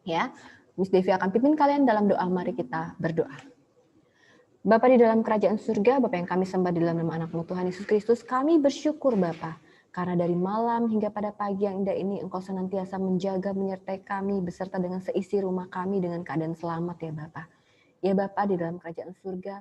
Ya, Miss Devi akan pimpin kalian dalam doa. Mari kita berdoa. Bapa di dalam kerajaan surga, Bapa yang kami sembah di dalam nama anak-Mu Tuhan Yesus Kristus, kami bersyukur Bapa, karena dari malam hingga pada pagi yang indah ini Engkau senantiasa menjaga menyertai kami beserta dengan seisi rumah kami dengan keadaan selamat ya Bapa. Ya Bapa di dalam kerajaan surga,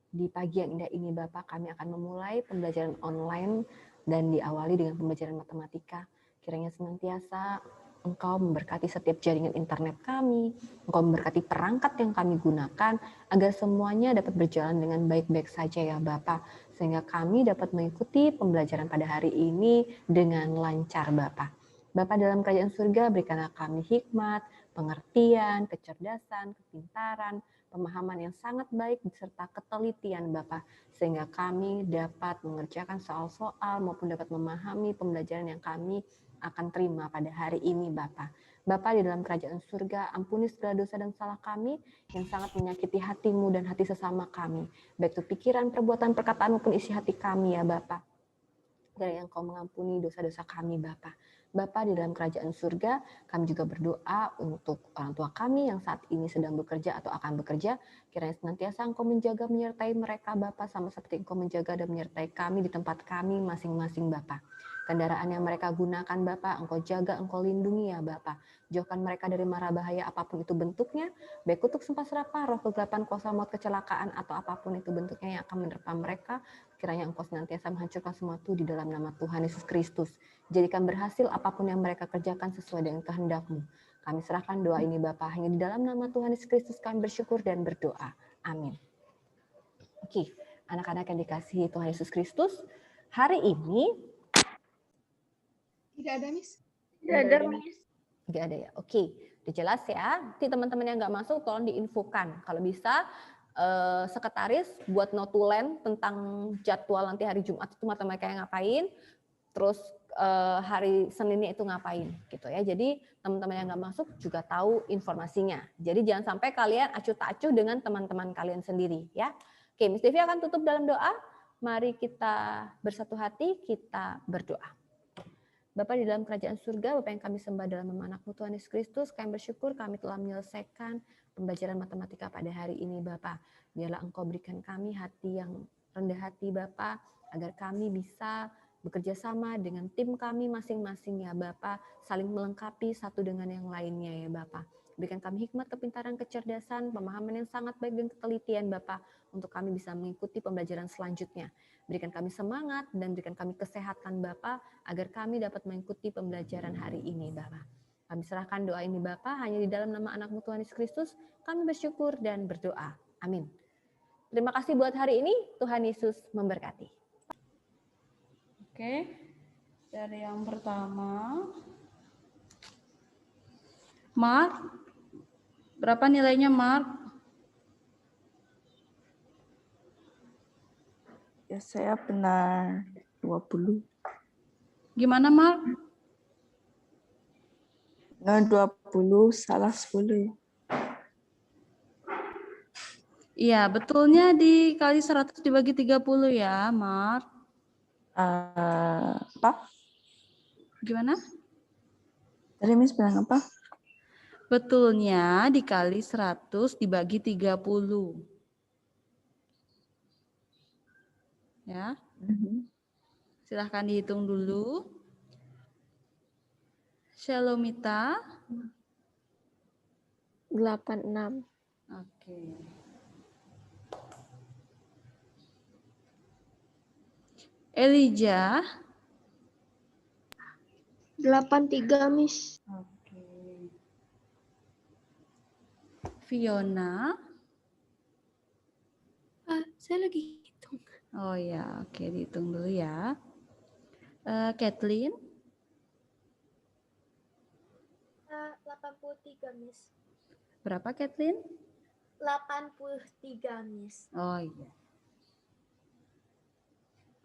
di pagi yang indah ini Bapa, kami akan memulai pembelajaran online dan diawali dengan pembelajaran matematika. Kiranya senantiasa Engkau memberkati setiap jaringan internet kami, Engkau memberkati perangkat yang kami gunakan, agar semuanya dapat berjalan dengan baik-baik saja ya Bapa, sehingga kami dapat mengikuti pembelajaran pada hari ini dengan lancar Bapa. Bapa dalam kerajaan surga, berikanlah kami hikmat, pengertian, kecerdasan, kepintaran, pemahaman yang sangat baik beserta ketelitian Bapak, sehingga kami dapat mengerjakan soal-soal maupun dapat memahami pembelajaran yang kami akan terima pada hari ini Bapak. Bapak di dalam kerajaan surga, ampuni segala dosa dan salah kami yang sangat menyakiti hatimu dan hati sesama kami, baik itu pikiran, perbuatan, perkataan maupun isi hati kami ya Bapak. Kiranya Engkau mengampuni dosa-dosa kami Bapa. Bapa di dalam kerajaan surga, kami juga berdoa untuk orang tua kami yang saat ini sedang bekerja atau akan bekerja. Kiranya senantiasa Engkau menjaga menyertai mereka Bapa, sama seperti Engkau menjaga dan menyertai kami di tempat kami masing-masing Bapa. Kendaraan yang mereka gunakan Bapa, Engkau jaga, Engkau lindungi ya Bapa. Jauhkan mereka dari mara bahaya apapun itu bentuknya, baik kutuk sumpah serapah, roh kegelapan, kuasa maut, kecelakaan, atau apapun itu bentuknya yang akan menerpa mereka. Kiranya Engkau senantiasa menghancurkan semua itu di dalam nama Tuhan Yesus Kristus. Jadikan berhasil apapun yang mereka kerjakan sesuai dengan kehendak-Mu. Kami serahkan doa ini Bapa, hanya di dalam nama Tuhan Yesus Kristus kami bersyukur dan berdoa. Amin. Oke, anak-anak yang dikasihi Tuhan Yesus Kristus, hari ini tidak ada, Miss. Tidak ada, Miss. Tidak ada ya. Oke, udah jelas ya. Nanti teman-teman yang nggak masuk tolong diinfokan. Kalau bisa sekretaris buat notulen tentang jadwal nanti hari Jumat itu matematika yang ngapain, terus hari Seninnya itu ngapain gitu ya. Jadi teman-teman yang nggak masuk juga tahu informasinya. Jadi jangan sampai kalian acuh tak acuh dengan teman-teman kalian sendiri ya. Oke, Miss Devi akan tutup dalam doa. Mari kita bersatu hati, kita berdoa. Bapa di dalam kerajaan surga, Bapa yang kami sembah dalam nama anak-Mu Tuhan Yesus Kristus, kami bersyukur kami telah menyelesaikan pembelajaran matematika pada hari ini Bapa. Biarlah Engkau berikan kami hati yang rendah hati Bapa, agar kami bisa bekerja sama dengan tim kami masing-masing ya Bapa, saling melengkapi satu dengan yang lainnya ya Bapa. Berikan kami hikmat, kepintaran, kecerdasan, pemahaman yang sangat baik dan ketelitian Bapa, untuk kami bisa mengikuti pembelajaran selanjutnya. Berikan kami semangat dan berikan kami kesehatan Bapa, agar kami dapat mengikuti pembelajaran hari ini Bapa. Kami serahkan doa ini Bapa hanya di dalam nama anak-Mu Tuhan Yesus Kristus. Kami bersyukur dan berdoa. Amin. Terima kasih buat hari ini. Tuhan Yesus memberkati. Oke, dari yang pertama, Mark, berapa nilainya Mark? Ya, saya benar 20. Gimana Mark? Nah, 20, salah 10. Iya, betulnya dikali 100 dibagi 30 ya, Mark. Apa? Gimana? Tadi Miss bilang apa? Betulnya dikali 100 dibagi 30. Ya. Silahkan dihitung dulu. Shalomita. 86. Oke. Elijah. 83, Miss. Oke. Fiona. Saya lagi hitung. Oh ya, oke, dihitung dulu ya. Kathleen. 83, Miss. Berapa Kathleen? 83, Miss. Oh iya.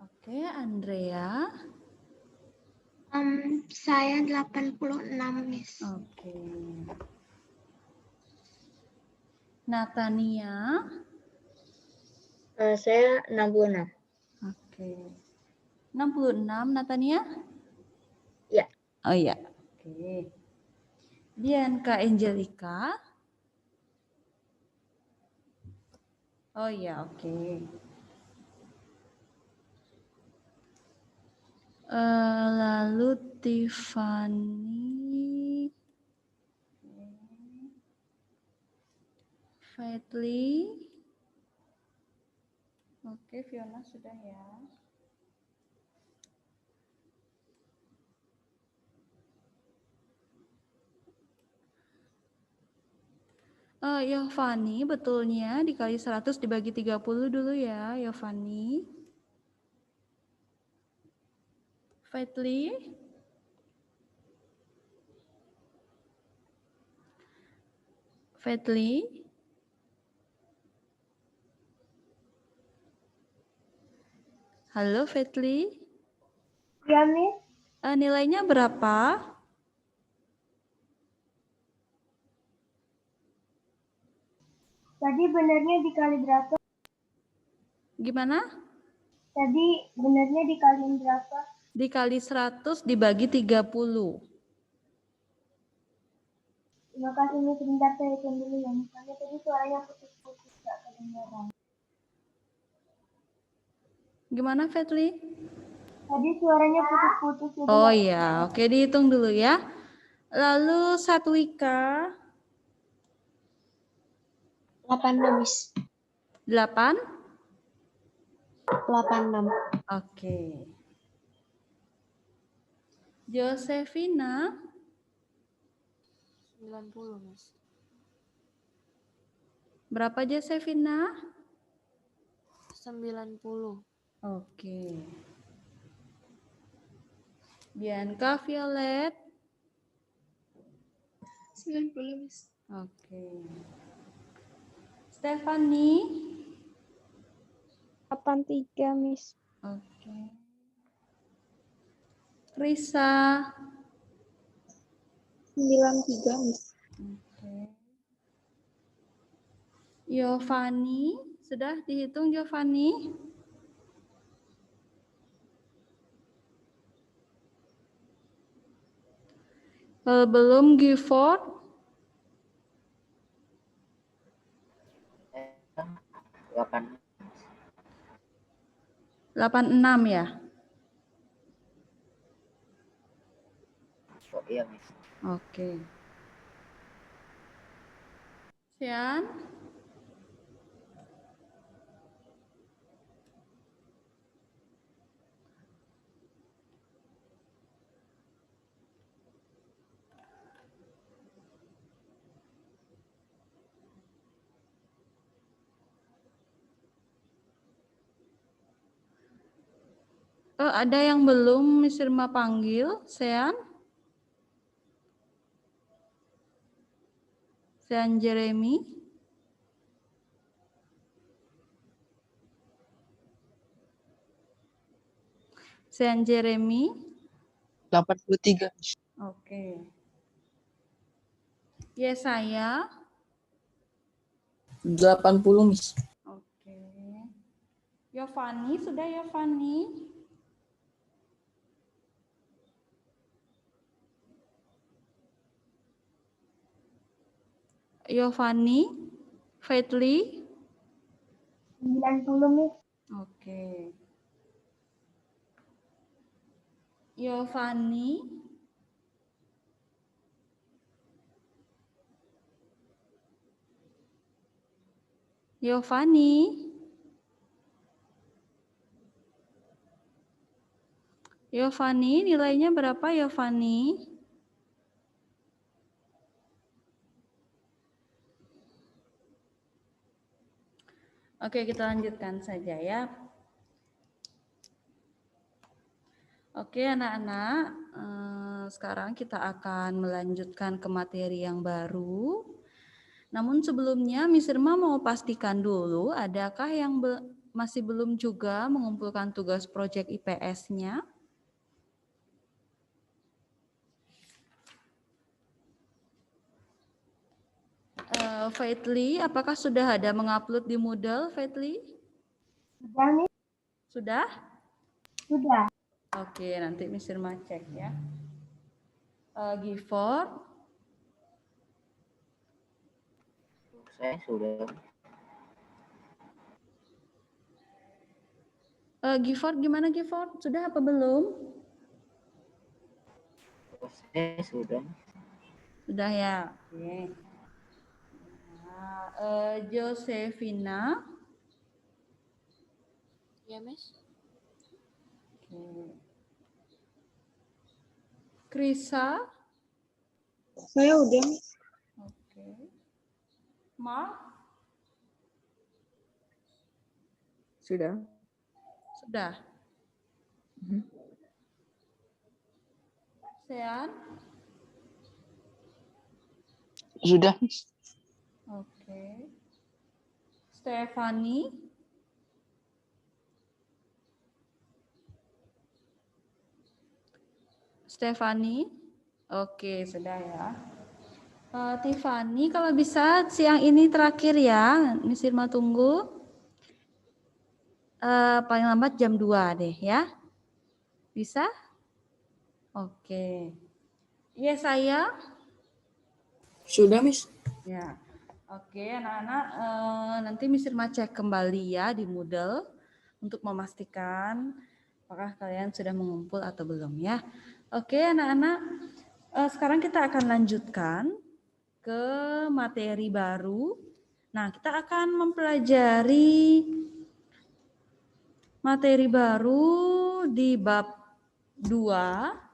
Oke, Andrea. Saya 86, Miss. Oke. Natania. Saya 66. Oke. 66 Natania? Ya. Oh iya. Oke. Bianca Angelica. Oh ya, oke. Lalu Tiffany, Fadli. Oke, Fiona sudah ya. Yovani, betulnya dikali 100 dibagi 30 dulu ya, Yovani. Fadli. Fadli. Halo Fadli. Ya, Miss. Nilainya berapa? Tadi benernya dikali berapa? Gimana? Tadi benernya dikaliin berapa? Dikali 100 dibagi 30. Terima kasih, Miss. Sebentar saya hitung dulu ya. Misalnya tadi suaranya putus-putus, gak kedengaran. Gimana Fadli? Tadi suaranya putus-putus. jadi Oh nggak- ya, oke dihitung dulu ya. Lalu Satwika 86, Miss. 8. 86. Oke. Josefina 90, Miss. berapa Josefina? 90. Oke. Bianca Violet. 90, Miss. Oke. Stephanie. 83, Miss. Oke. Risa. 93, Miss. Oke. Yovani, sudah dihitung Yovani? Belum Gifford? 86 ya? Oh, iya, Miss. Oke. Sian? Ada yang belum Miss Irma panggil, Sean? Sean Jeremy? Sean Jeremy? 83, Miss. Oke. Yesaya? 80, Miss. Oke. Yovani, sudah Yovani? Yovani? Fadli? 90, Miss. Oke. Yovani? Yovani? Yovani, nilainya berapa Yovani? Oke, kita lanjutkan saja ya. Oke, anak-anak, sekarang kita akan melanjutkan ke materi yang baru. Namun sebelumnya, Miss Irma mau pastikan dulu, adakah yang masih belum juga mengumpulkan tugas proyek IPS-nya? Fadli, apakah sudah ada mengupload di Moodle, Fadli? Sudah, Miss. Sudah? Sudah. Oke, nanti Miss Irma cek ya. Gifford? Saya sudah. Gifford, gimana Gifford? Sudah apa belum? Saya sudah. Sudah ya. Oke. Nah, Josefina. Ya, Miss. Oke. Krisa. Saya udah, Miss. Oke. Mark. Sudah. Sudah. Sean. Sudah, Miss. Oke. Stefani. Stefani. Oke, sudah ya. Tiffany, kalau bisa siang ini terakhir ya. Miss Irma tunggu. Paling lambat jam 2 deh ya. Bisa? Oke. Iya saya. Sudah, Miss. Ya. Oke, anak-anak, nanti Miss Irma cek kembali ya di Moodle untuk memastikan apakah kalian sudah mengumpul atau belum ya. Oke, anak-anak, sekarang kita akan lanjutkan ke materi baru. Nah, kita akan mempelajari materi baru di bab 2.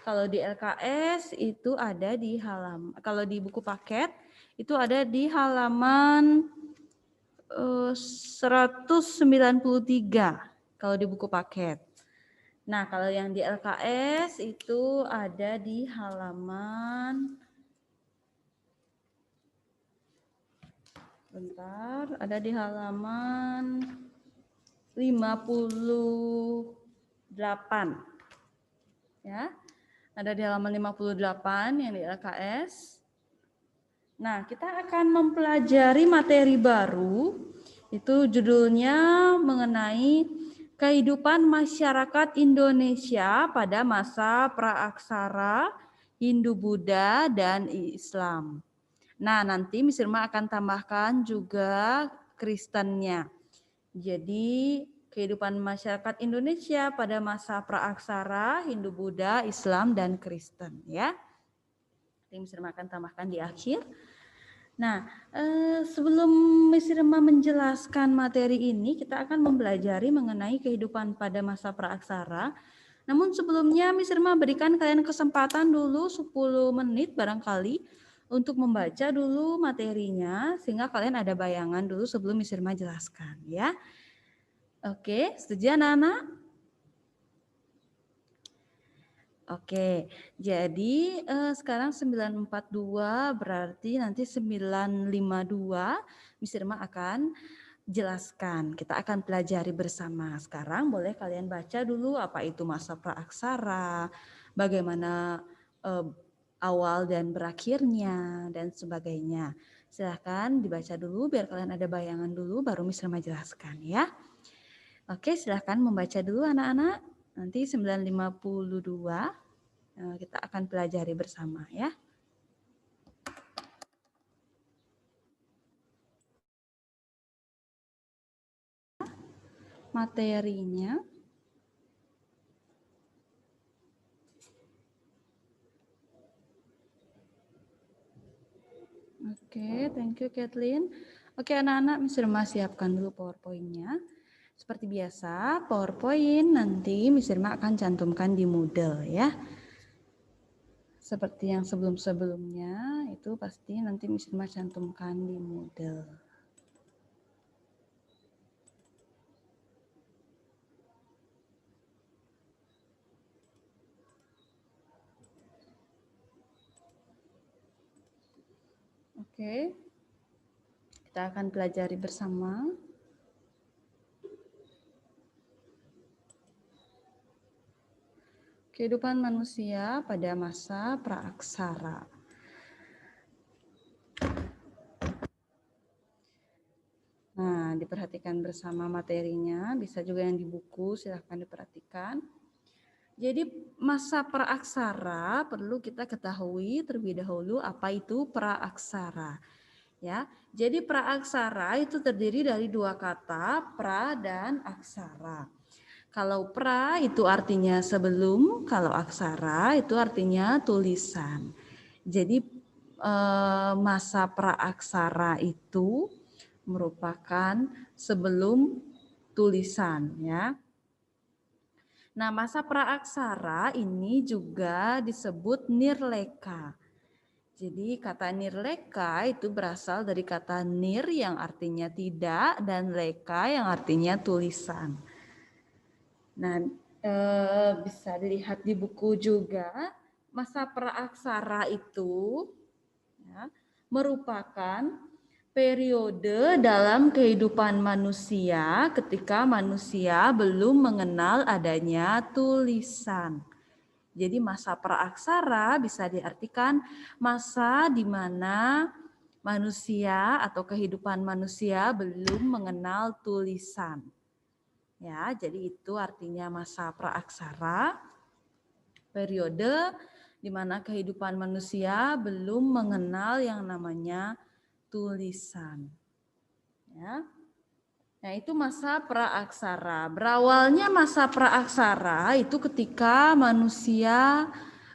Kalau di LKS itu ada di halaman, kalau di buku paket itu ada di halaman 193 kalau di buku paket. Nah, kalau yang di LKS itu ada di halaman, bentar, ada di halaman 58. Ya. Ada di halaman 58 yang di LKS. Nah, kita akan mempelajari materi baru. Itu judulnya mengenai kehidupan masyarakat Indonesia pada masa praaksara, Hindu-Buddha, dan Islam. Nah, nanti Miss Irma akan tambahkan juga Kristennya. Jadi, kehidupan masyarakat Indonesia pada masa praaksara, Hindu-Buddha, Islam, dan Kristen ya. Ini Miss Irma akan tambahkan di akhir. Nah, sebelum Miss Irma menjelaskan materi ini, kita akan mempelajari mengenai kehidupan pada masa praaksara. Namun sebelumnya Miss Irma berikan kalian kesempatan dulu 10 menit barangkali untuk membaca dulu materinya sehingga kalian ada bayangan dulu sebelum Miss Irma jelaskan ya. Oke, setuju anak-anak? Oke, jadi sekarang 942 berarti nanti 952 Miss Irma akan jelaskan. Kita akan pelajari bersama. Sekarang boleh kalian baca dulu apa itu masa praaksara, bagaimana awal dan berakhirnya dan sebagainya. Silahkan dibaca dulu biar kalian ada bayangan dulu baru Miss Irma jelaskan ya. Oke, silahkan membaca dulu anak-anak. Nanti 952 kita akan pelajari bersama ya. Materinya. Oke, thank you Kathleen. Oke anak-anak, Miss Irma siapkan dulu PowerPoint-nya. Seperti biasa, PowerPoint nanti Miss Irma akan cantumkan di Moodle ya. Seperti yang sebelum-sebelumnya, itu pasti nanti Miss Irma cantumkan di Moodle. Oke, kita akan pelajari bersama. Kehidupan manusia pada masa praaksara. Nah, diperhatikan bersama materinya, bisa juga yang di buku, silahkan diperhatikan. Jadi masa praaksara perlu kita ketahui terlebih dahulu apa itu praaksara. Ya, jadi praaksara itu terdiri dari dua kata, pra dan aksara. Kalau pra itu artinya sebelum, kalau aksara itu artinya tulisan. Jadi masa praaksara itu merupakan sebelum tulisan, ya. Nah, masa praaksara ini juga disebut nirleka. Jadi kata nirleka itu berasal dari kata nir yang artinya tidak dan leka yang artinya tulisan. Nah, bisa dilihat di buku juga masa praaksara itu ya, merupakan periode dalam kehidupan manusia ketika manusia belum mengenal adanya tulisan. Jadi masa praaksara bisa diartikan masa di mana manusia atau kehidupan manusia belum mengenal tulisan. Ya, jadi itu artinya masa praaksara, periode di mana kehidupan manusia belum mengenal yang namanya tulisan. Ya. Nah, itu masa praaksara. Berawalnya masa praaksara itu ketika manusia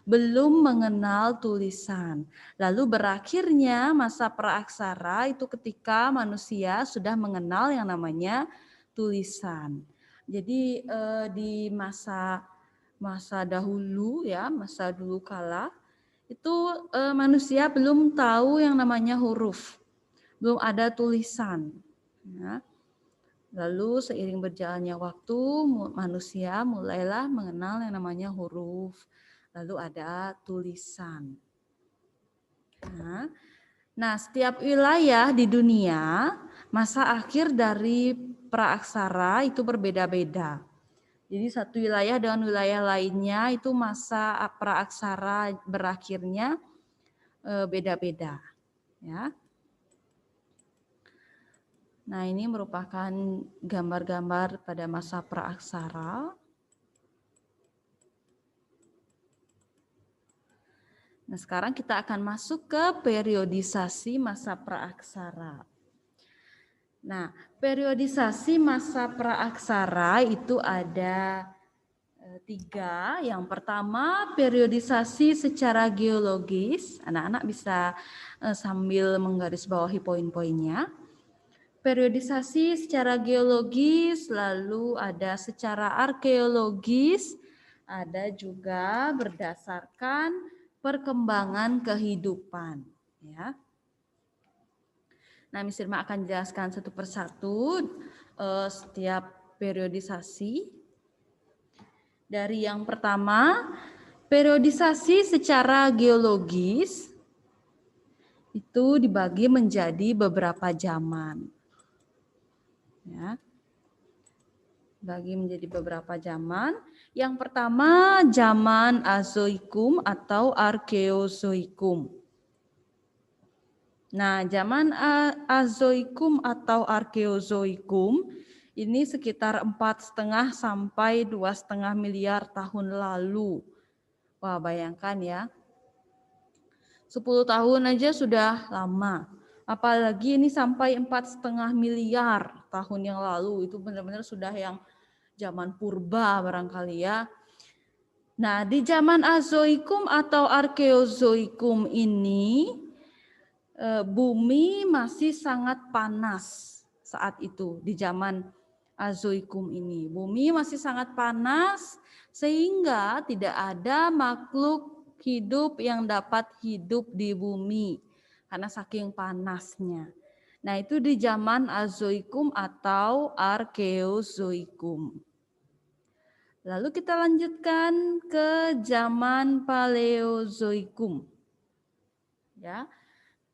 belum mengenal tulisan. Lalu berakhirnya masa praaksara itu ketika manusia sudah mengenal yang namanya tulisan. Jadi di masa dahulu ya, masa dulu kala itu manusia belum tahu yang namanya huruf. Belum ada tulisan. Ya. Lalu seiring berjalannya waktu, manusia mulailah mengenal yang namanya huruf. Lalu ada tulisan. Nah, setiap wilayah di dunia, masa akhir dari praaksara itu berbeda-beda. Jadi satu wilayah dengan wilayah lainnya itu masa praaksara berakhirnya beda-beda. Ya. Nah, ini merupakan gambar-gambar pada masa praaksara. Nah, sekarang kita akan masuk ke periodisasi masa praaksara. Nah, periodisasi masa praaksara itu ada 3. Yang pertama, periodisasi secara geologis. Anak-anak bisa sambil menggarisbawahi poin-poinnya. Periodisasi secara geologis, lalu ada secara arkeologis, ada juga berdasarkan perkembangan kehidupan. Ya. Nah, Miss Irma akan jelaskan satu persatu setiap periodisasi. Dari yang pertama, periodisasi secara geologis itu dibagi menjadi beberapa zaman. Ya. Bagi menjadi beberapa zaman. Yang pertama zaman Azoikum atau Arkeozoikum. Nah, zaman Azoikum atau Arkeozoikum ini sekitar 4,5 sampai 2,5 miliar tahun lalu. Wah, bayangkan ya. 10 tahun aja sudah lama. Apalagi ini sampai 4,5 miliar tahun yang lalu, itu benar-benar sudah yang zaman purba barangkali ya. Nah, di zaman Azoikum atau Arkeozoikum ini bumi masih sangat panas saat itu di zaman Azoikum ini. Bumi masih sangat panas sehingga tidak ada makhluk hidup yang dapat hidup di bumi karena saking panasnya. Nah, itu di zaman Azoikum atau Arkeozoikum. Lalu kita lanjutkan ke zaman Paleozoikum. Ya.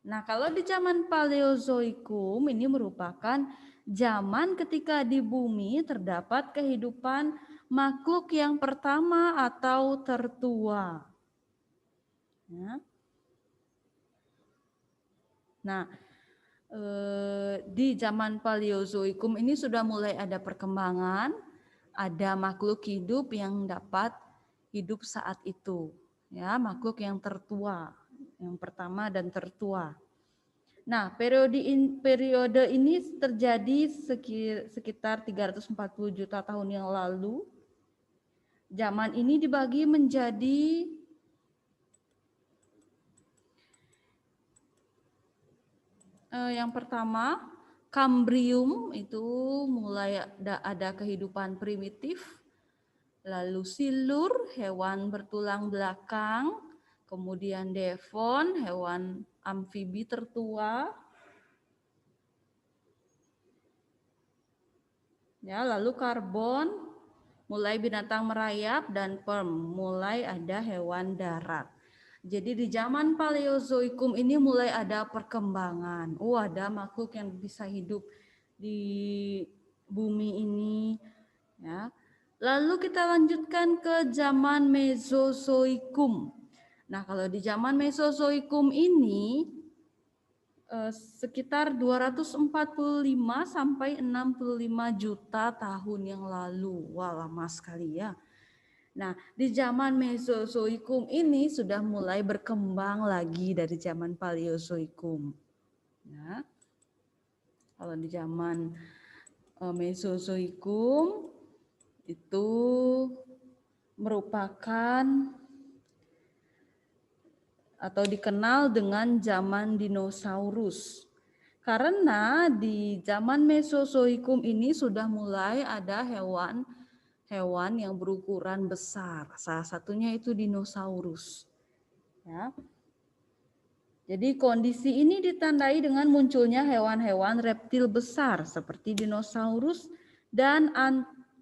Nah, kalau di zaman Paleozoikum ini merupakan zaman ketika di bumi terdapat kehidupan makhluk yang pertama atau tertua. Ya. Nah, di zaman Paleozoikum ini sudah mulai ada perkembangan, ada makhluk hidup yang dapat hidup saat itu, ya, makhluk yang tertua, yang pertama dan tertua. Nah, periode ini terjadi sekitar 340 juta tahun yang lalu. Zaman ini dibagi menjadi yang pertama, Kambrium, itu mulai ada kehidupan primitif. Lalu Silur, hewan bertulang belakang. Kemudian Devon, hewan amfibi tertua. Ya, lalu Karbon, mulai binatang merayap, dan Perm, mulai ada hewan darat. Jadi di zaman Paleozoikum ini mulai ada perkembangan. Oh, ada makhluk yang bisa hidup di bumi ini. Ya. Lalu kita lanjutkan ke zaman Mesozoikum. Nah, kalau di zaman Mesozoikum ini sekitar 245 sampai 65 juta tahun yang lalu. Wah, lama sekali ya. Nah, di zaman Mesozoikum ini sudah mulai berkembang lagi dari zaman Paleozoikum. Ya. Kalau di zaman Mesozoikum itu merupakan atau dikenal dengan zaman dinosaurus. Karena di zaman Mesozoikum ini sudah mulai ada hewan yang berukuran besar. Salah satunya itu dinosaurus. Ya. Jadi kondisi ini ditandai dengan munculnya hewan-hewan reptil besar seperti dinosaurus dan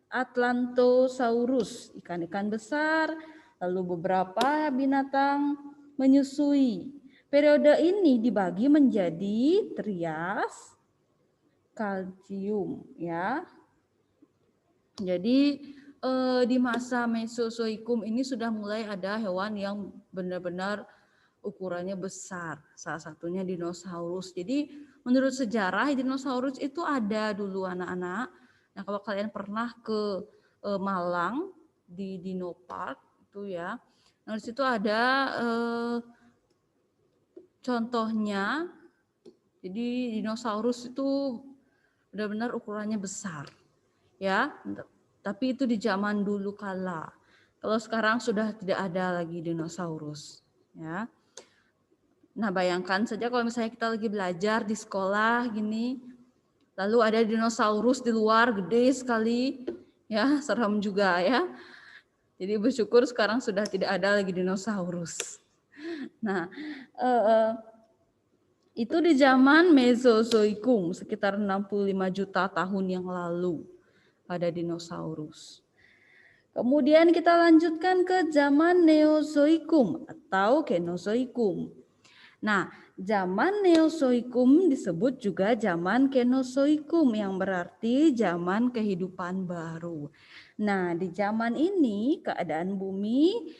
Atlantosaurus, ikan-ikan besar, lalu beberapa binatang menyusui. Periode ini dibagi menjadi Trias, Kalsium, ya. Jadi di masa Mesozoikum ini sudah mulai ada hewan yang benar-benar ukurannya besar. Salah satunya dinosaurus. Jadi menurut sejarah dinosaurus itu ada dulu anak-anak. Nah, kalau kalian pernah ke Malang di Dino Park itu ya. Nah, di situ ada contohnya. Jadi dinosaurus itu benar-benar ukurannya besar. Ya, tapi itu di zaman dulu kala. Kalau sekarang sudah tidak ada lagi dinosaurus, ya. Nah, bayangkan saja kalau misalnya kita lagi belajar di sekolah gini, lalu ada dinosaurus di luar gede sekali, ya, serem juga ya. Jadi bersyukur sekarang sudah tidak ada lagi dinosaurus. Nah, itu di zaman Mesozoikum sekitar 65 juta tahun yang lalu. Ada dinosaurus. Kemudian kita lanjutkan ke zaman Neozoikum atau Kenozoikum. Nah, zaman Neozoikum disebut juga zaman Kenozoikum yang berarti zaman kehidupan baru. Nah, di zaman ini keadaan bumi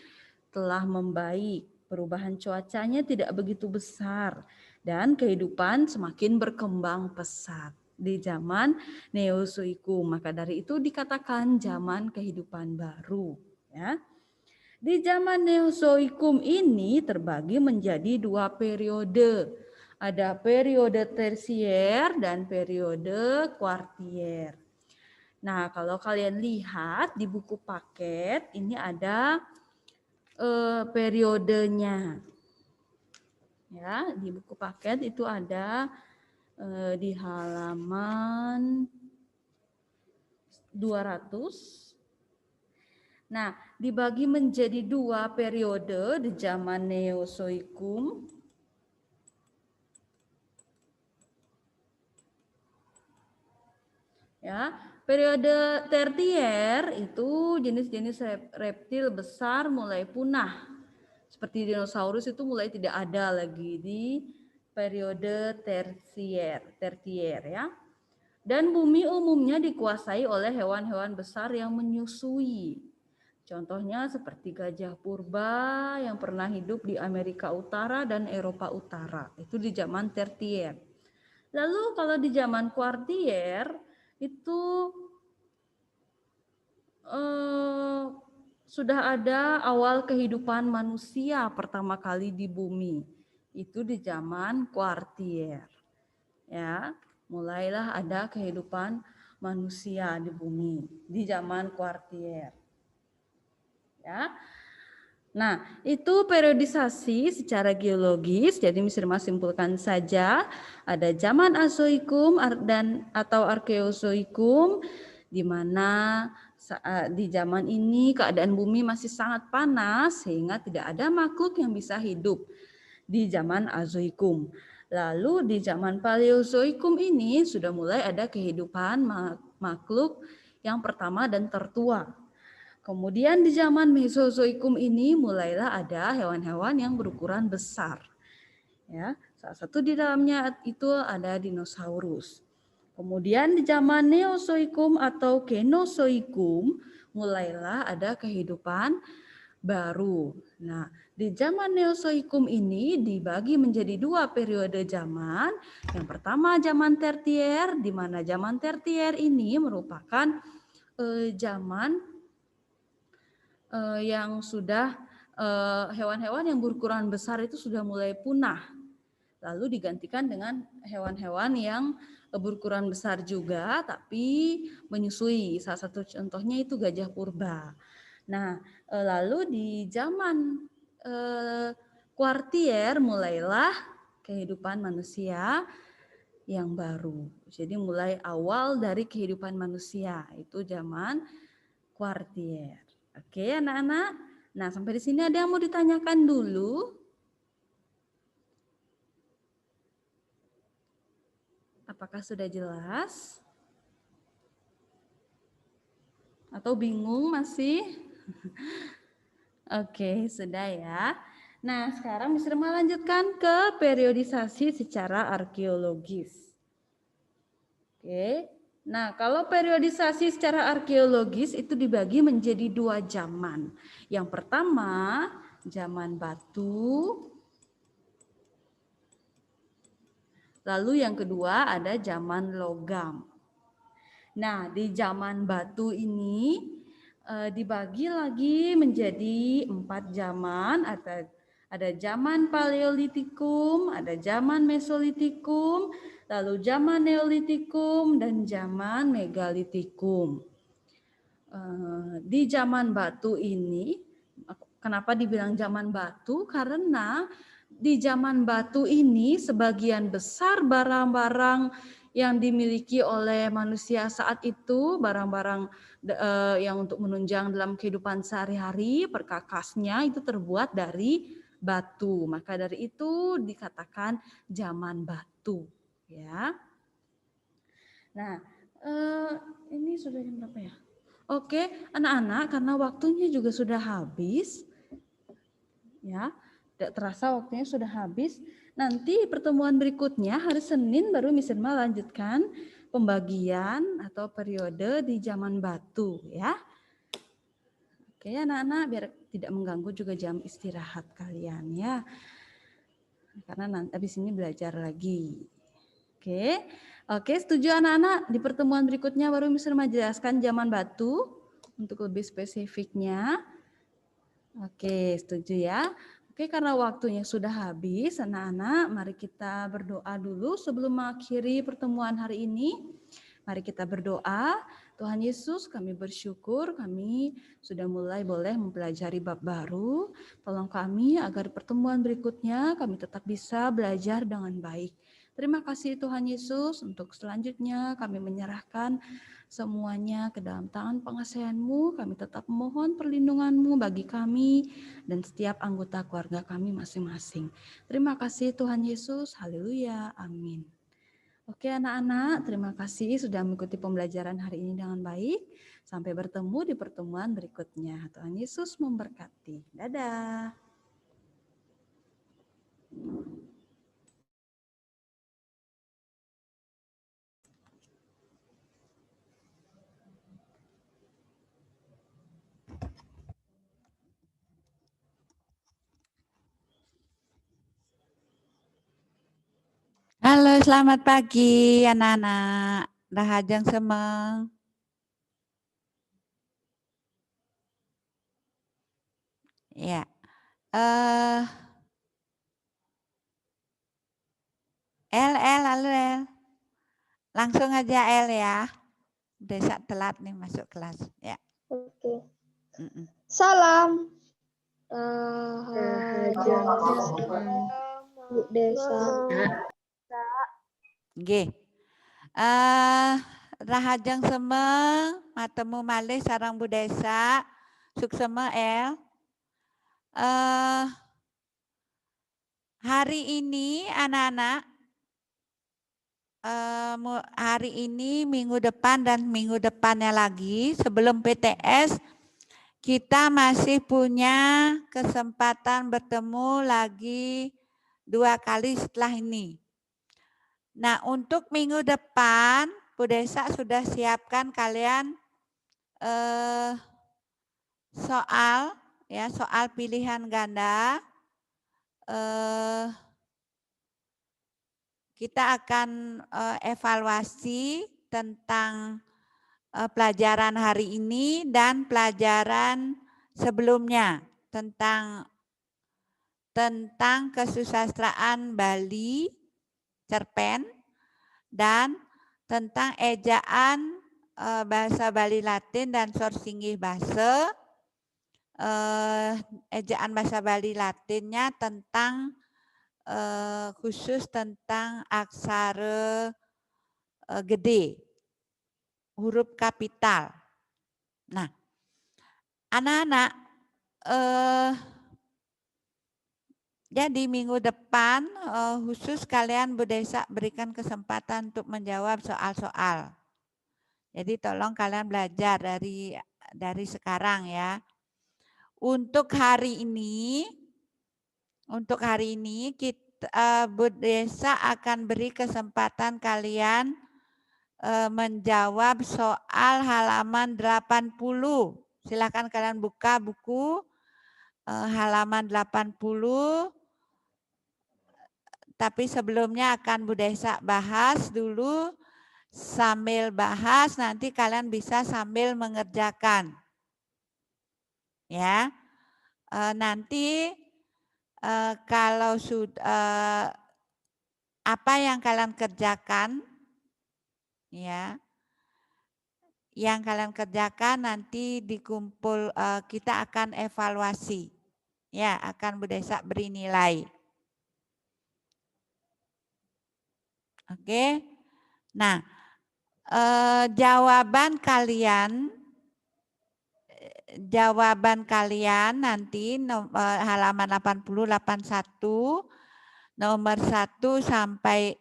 telah membaik, perubahan cuacanya tidak begitu besar dan kehidupan semakin berkembang pesat di zaman Neozoikum. Maka dari itu dikatakan zaman kehidupan baru. Ya. Di zaman Neozoikum ini terbagi menjadi dua periode. Ada periode tersier dan periode kuartier. Nah, kalau kalian lihat di buku paket ini ada periodenya. Ya, di buku paket itu ada di halaman 200. Nah, dibagi menjadi dua periode di zaman Neozoikum. Ya, periode tertier itu jenis-jenis reptil besar mulai punah. Seperti dinosaurus itu mulai tidak ada lagi di periode tertier ya. Dan bumi umumnya dikuasai oleh hewan-hewan besar yang menyusui. Contohnya seperti gajah purba yang pernah hidup di Amerika Utara dan Eropa Utara. Itu di zaman tertier. Lalu kalau di zaman kuartier itu sudah ada awal kehidupan manusia pertama kali di bumi. Itu di zaman kuartier. Ya, mulailah ada kehidupan manusia di bumi di zaman kuartier. Ya. Nah, itu periodisasi secara geologis. Jadi Mr. Mas simpulkan saja, ada zaman Azoikum dan atau Arkeozoikum, di mana di zaman ini keadaan bumi masih sangat panas sehingga tidak ada makhluk yang bisa hidup di zaman Azoikum. Lalu di zaman Paleozoikum ini sudah mulai ada kehidupan makhluk yang pertama dan tertua. Kemudian di zaman Mesozoikum ini mulailah ada hewan-hewan yang berukuran besar. Ya, salah satu di dalamnya itu ada dinosaurus. Kemudian di zaman Neozoikum atau Kenozoikum mulailah ada kehidupan baru. Nah, di zaman Neozoikum ini dibagi menjadi dua periode zaman. Yang pertama zaman tertier, di mana zaman tertier ini merupakan zaman yang sudah hewan-hewan yang berukuran besar itu sudah mulai punah. Lalu digantikan dengan hewan-hewan yang berukuran besar juga tapi menyusui. Salah satu contohnya itu gajah purba. Nah, lalu di zaman kuartier mulailah kehidupan manusia yang baru. Jadi mulai awal dari kehidupan manusia itu zaman kuartier. Oke, anak-anak. Nah, sampai di sini ada yang mau ditanyakan dulu? Apakah sudah jelas? Atau bingung masih? Oke, sudah ya. Nah, sekarang Miss Irma lanjutkan ke periodisasi secara arkeologis. Oke. Nah, kalau periodisasi secara arkeologis itu dibagi menjadi dua zaman. Yang pertama, zaman batu. Lalu yang kedua ada zaman logam. Nah, di zaman batu ini dibagi lagi menjadi 4 zaman. Ada zaman Paleolitikum, ada zaman Mesolitikum, lalu zaman Neolitikum, dan zaman Megalitikum. Di zaman batu ini, kenapa dibilang zaman batu? Karena di zaman batu ini sebagian besar barang-barang yang dimiliki oleh manusia saat itu, barang-barang yang untuk menunjang dalam kehidupan sehari-hari, perkakasnya itu terbuat dari batu. Maka dari itu dikatakan zaman batu, ya. Nah, ini sudah jam berapa ya? Oke, anak-anak, karena waktunya juga sudah habis, ya, tidak terasa waktunya sudah habis. Nanti pertemuan berikutnya hari Senin baru Miss Irma lanjutkan pembagian atau periode di zaman batu, ya. Oke, anak-anak, biar tidak mengganggu juga jam istirahat kalian, ya. Karena nanti habis ini belajar lagi. Oke, setuju anak-anak? Di pertemuan berikutnya baru Miss Irma jelaskan zaman batu untuk lebih spesifiknya. Oke, setuju ya. Oke, karena waktunya sudah habis, anak-anak, mari kita berdoa dulu sebelum mengakhiri pertemuan hari ini. Mari kita berdoa. Tuhan Yesus, kami bersyukur kami sudah mulai boleh mempelajari bab baru. Tolong kami agar pertemuan berikutnya kami tetap bisa belajar dengan baik. Terima kasih Tuhan Yesus, untuk selanjutnya kami menyerahkan semuanya ke dalam tangan pengasihan-Mu. Kami tetap memohon perlindungan-Mu bagi kami dan setiap anggota keluarga kami masing-masing. Terima kasih Tuhan Yesus, haleluya, amin. Oke anak-anak, terima kasih sudah mengikuti pembelajaran hari ini dengan baik. Sampai bertemu di pertemuan berikutnya. Tuhan Yesus memberkati. Dadah. Halo, selamat pagi anak-anak. Rahajang semeng. Ya. Lalu El. Langsung aja El ya. Udah telat nih masuk kelas. Ya. Oke. Mm-mm. Salam. Bu Desa. Nggih. Rahajeng semeng, matemu malih sarang budesa, suksema El. Hari ini anak-anak, hari ini, minggu depan dan minggu depannya lagi, sebelum PTS, kita masih punya kesempatan bertemu lagi 2 kali setelah ini. Nah, untuk minggu depan, Bu Desa sudah siapkan kalian soal pilihan ganda. Kita akan evaluasi tentang pelajaran hari ini dan pelajaran sebelumnya tentang kesusastraan Bali, cerpen, dan tentang ejaan bahasa Bali Latin dan sorsinggih bahasa. Ejaan bahasa Bali Latinnya tentang khusus tentang aksara gede, huruf kapital. Nah, anak-anak, jadi minggu depan khusus kalian Bu Desa berikan kesempatan untuk menjawab soal-soal. Jadi tolong kalian belajar dari sekarang ya. Untuk hari ini kita Bu Desa akan beri kesempatan kalian menjawab soal halaman 80. Silakan kalian buka buku halaman 80. Tapi sebelumnya akan Bu Desa bahas dulu, sambil bahas nanti kalian bisa sambil mengerjakan. Ya. Nanti kalau sudah apa yang kalian kerjakan ya. Yang kalian kerjakan nanti dikumpul, kita akan evaluasi. Ya, akan Bu Desa beri nilai. Oke. Nah, jawaban kalian nanti halaman 80, 81, nomor 1 sampai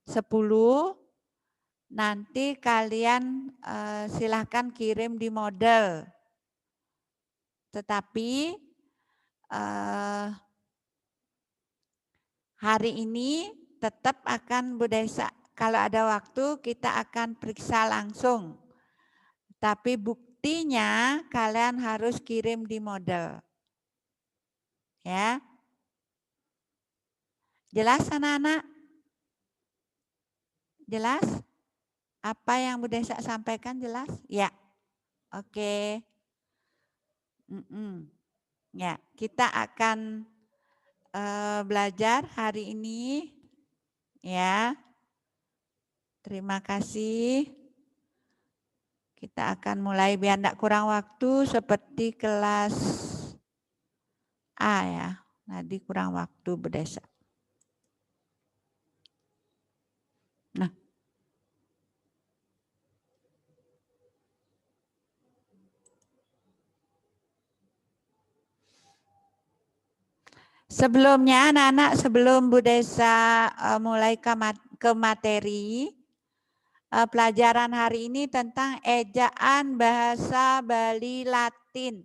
10, nanti kalian silahkan kirim di model. Tetapi hari ini tetap akan Bu Desa, kalau ada waktu kita akan periksa langsung. Tapi buktinya kalian harus kirim di model. Ya. Jelas anak-anak? Jelas? Apa yang Bu Desa sampaikan jelas? Ya. Oke. Ya, kita akan belajar hari ini. Ya. Terima kasih. Kita akan mulai biar tidak kurang waktu seperti kelas A ya. Tadi kurang waktu Bu Desa. Nah. Sebelumnya anak-anak, sebelum Bu Desa mulai ke materi, pelajaran hari ini tentang ejaan bahasa Bali Latin.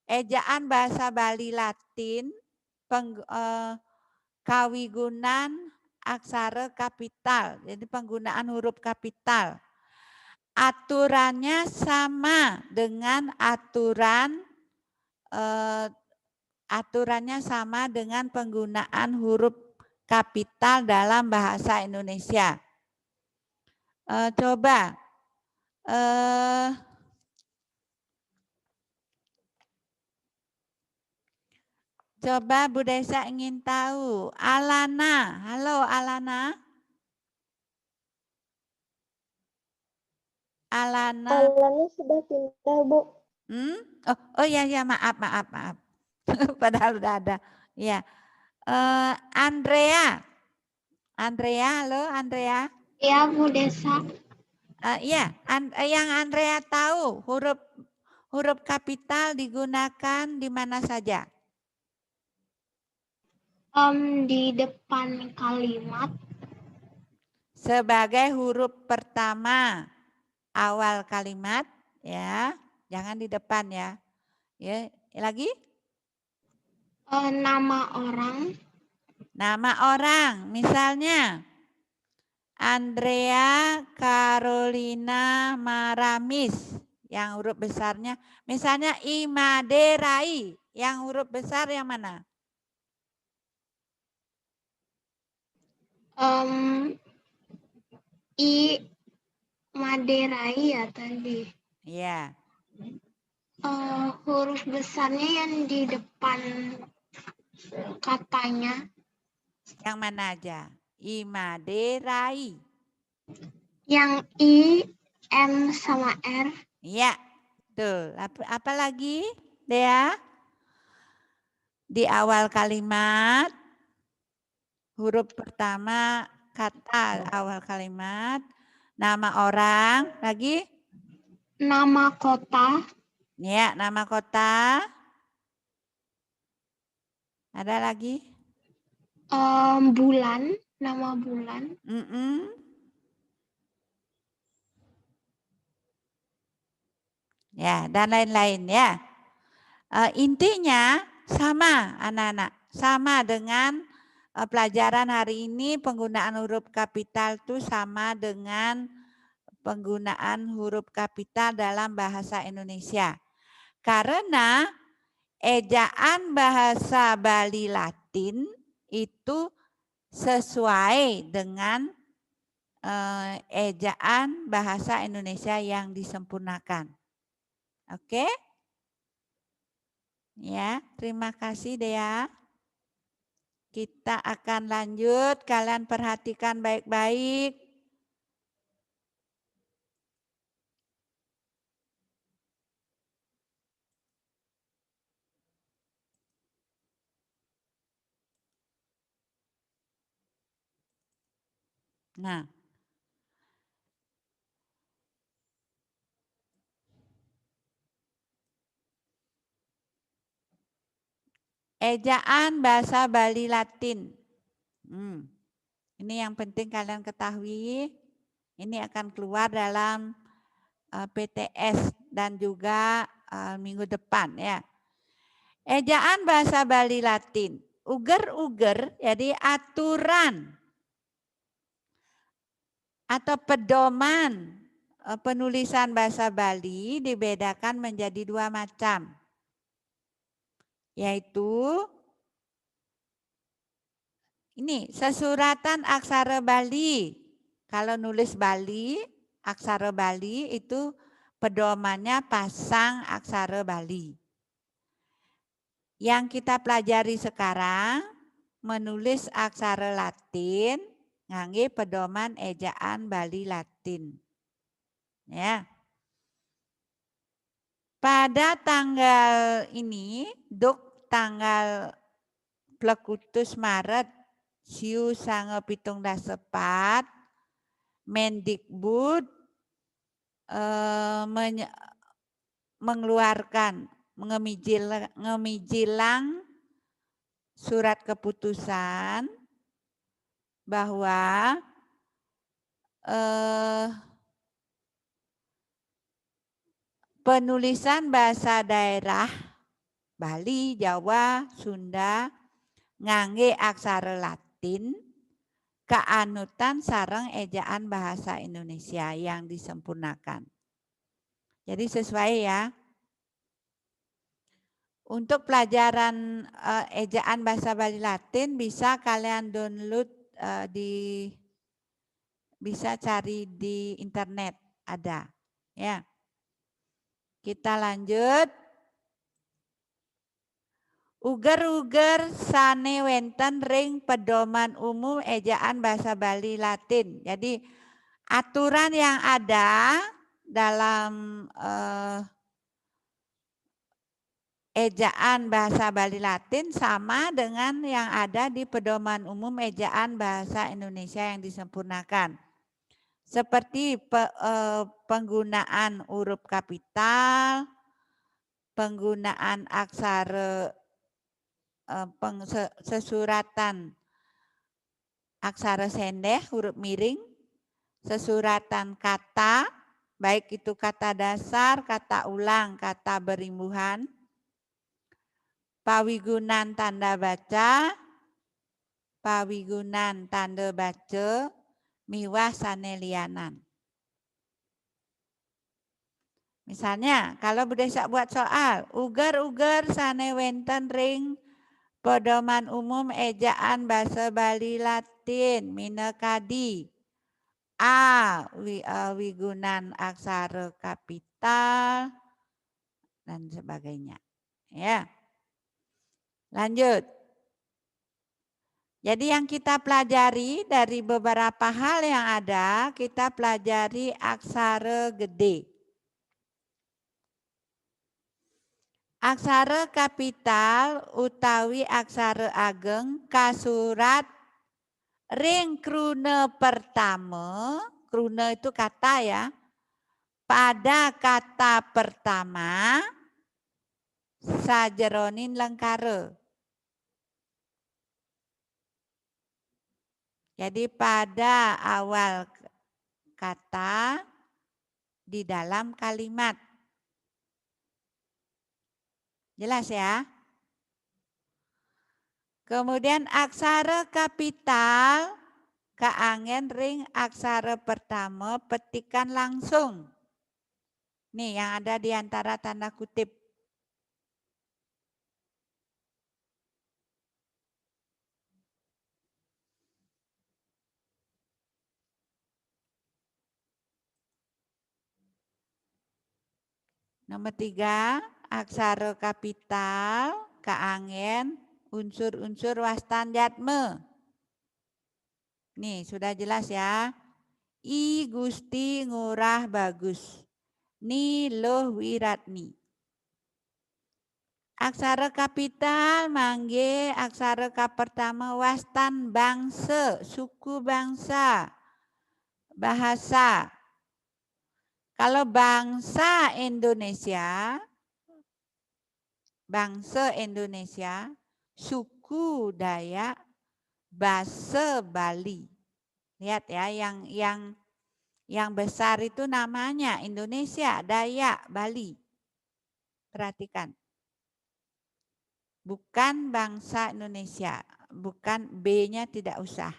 Ejaan bahasa Bali Latin, kawigunan aksara kapital, jadi penggunaan huruf kapital. Aturannya sama dengan aturannya sama dengan penggunaan huruf kapital dalam bahasa Indonesia. Coba Coba Bu Desa ingin tahu. Alana, halo Alana. Alana. Alana sudah pindah, Bu. Oh ya maaf. Padahal udah ada. Ya. Andrea. Andrea, halo Andrea. Ya, Bu Desa. Iya, yang Andrea tahu huruf kapital digunakan di mana saja? Di depan kalimat. Sebagai huruf pertama awal kalimat, ya, jangan di depan ya. Ya, lagi? Nama orang. Nama orang, misalnya Andrea Carolina Maramis, yang huruf besarnya, misalnya Imaderai, yang huruf besar yang mana? I Maderai ya tadi. Iya. Huruf besarnya yang di depan katanya. Yang mana aja? Imaderai. Yang I, M sama R. Iya, betul. Apa lagi, Dea? Di awal kalimat, huruf pertama kata awal kalimat, nama orang, lagi? Nama kota. Ya, nama kota. Ada lagi? Bulan, nama bulan. Ya, dan lain-lain ya. Intinya sama anak-anak, sama dengan pelajaran hari ini penggunaan huruf kapital itu sama dengan penggunaan huruf kapital dalam bahasa Indonesia. Karena ejaan bahasa Bali Latin itu sesuai dengan ejaan bahasa Indonesia yang disempurnakan. Oke? Ya, terima kasih Dea. Kita akan lanjut, kalian perhatikan baik-baik. Nah, ejaan bahasa Bali Latin. Ini yang penting kalian ketahui. Ini akan keluar dalam PTS dan juga minggu depan ya. Ejaan bahasa Bali Latin. Uger-uger, jadi aturan atau pedoman penulisan bahasa Bali dibedakan menjadi dua macam. Yaitu ini sesuratan aksara Bali. Kalau nulis Bali, aksara Bali itu pedomannya pasang aksara Bali. Yang kita pelajari sekarang menulis aksara Latin ngangge pedoman ejaan Bali Latin. Ya. Pada tanggal ini, tanggal Plekutus Maret siu sanga pitung dasepat Mendikbud mengeluarkan ngemijilang surat keputusan bahwa penulisan bahasa daerah Bali, Jawa, Sunda ngangge aksara Latin keanutan sareng ejaan bahasa Indonesia yang disempurnakan. Jadi sesuai ya. Untuk pelajaran ejaan bahasa Bali Latin bisa kalian download bisa cari di internet ada ya. Kita lanjut. Uger-uger sane wenten ring pedoman umum ejaan bahasa Bali Latin. Jadi aturan yang ada dalam ejaan bahasa Bali Latin sama dengan yang ada di pedoman umum ejaan bahasa Indonesia yang disempurnakan. Seperti penggunaan huruf kapital, penggunaan aksara sesuratan aksara sendeh huruf miring, sesuratan kata, baik itu kata dasar, kata ulang, kata berimbuhan, pawigunan tanda baca, pawigunan tanda baca, miwah sanelianan. Misalnya, kalau Budesa buat soal, uger-uger sane wenten ring pedoman umum ejaan bahasa Bali Latin, minekadi. A, wigunan aksara kapital, dan sebagainya. Ya. Lanjut. Jadi yang kita pelajari dari beberapa hal yang ada, kita pelajari aksara gede. Aksara kapital utawi aksara ageng kasurat ring kruna pertama, kruna itu kata ya, pada kata pertama sajeronin lengkara. Jadi pada awal kata di dalam kalimat. Jelas ya? Kemudian aksara kapital keangen ring aksara pertama petikan langsung. Nih yang ada di antara tanda kutip. Nomor 3, aksara kapital keangen unsur-unsur wastan jatme. Nih sudah jelas ya. I Gusti Ngurah Bagus. Ni Loh Wiratni. Aksara kapital mangge aksara ka pertama wastan bangsa, suku bangsa, bahasa. Kalau bangsa Indonesia, suku Dayak, bahasa Bali. Lihat ya, yang besar itu namanya Indonesia, Dayak, Bali. Perhatikan. Bukan bangsa Indonesia, bukan B-nya tidak usah.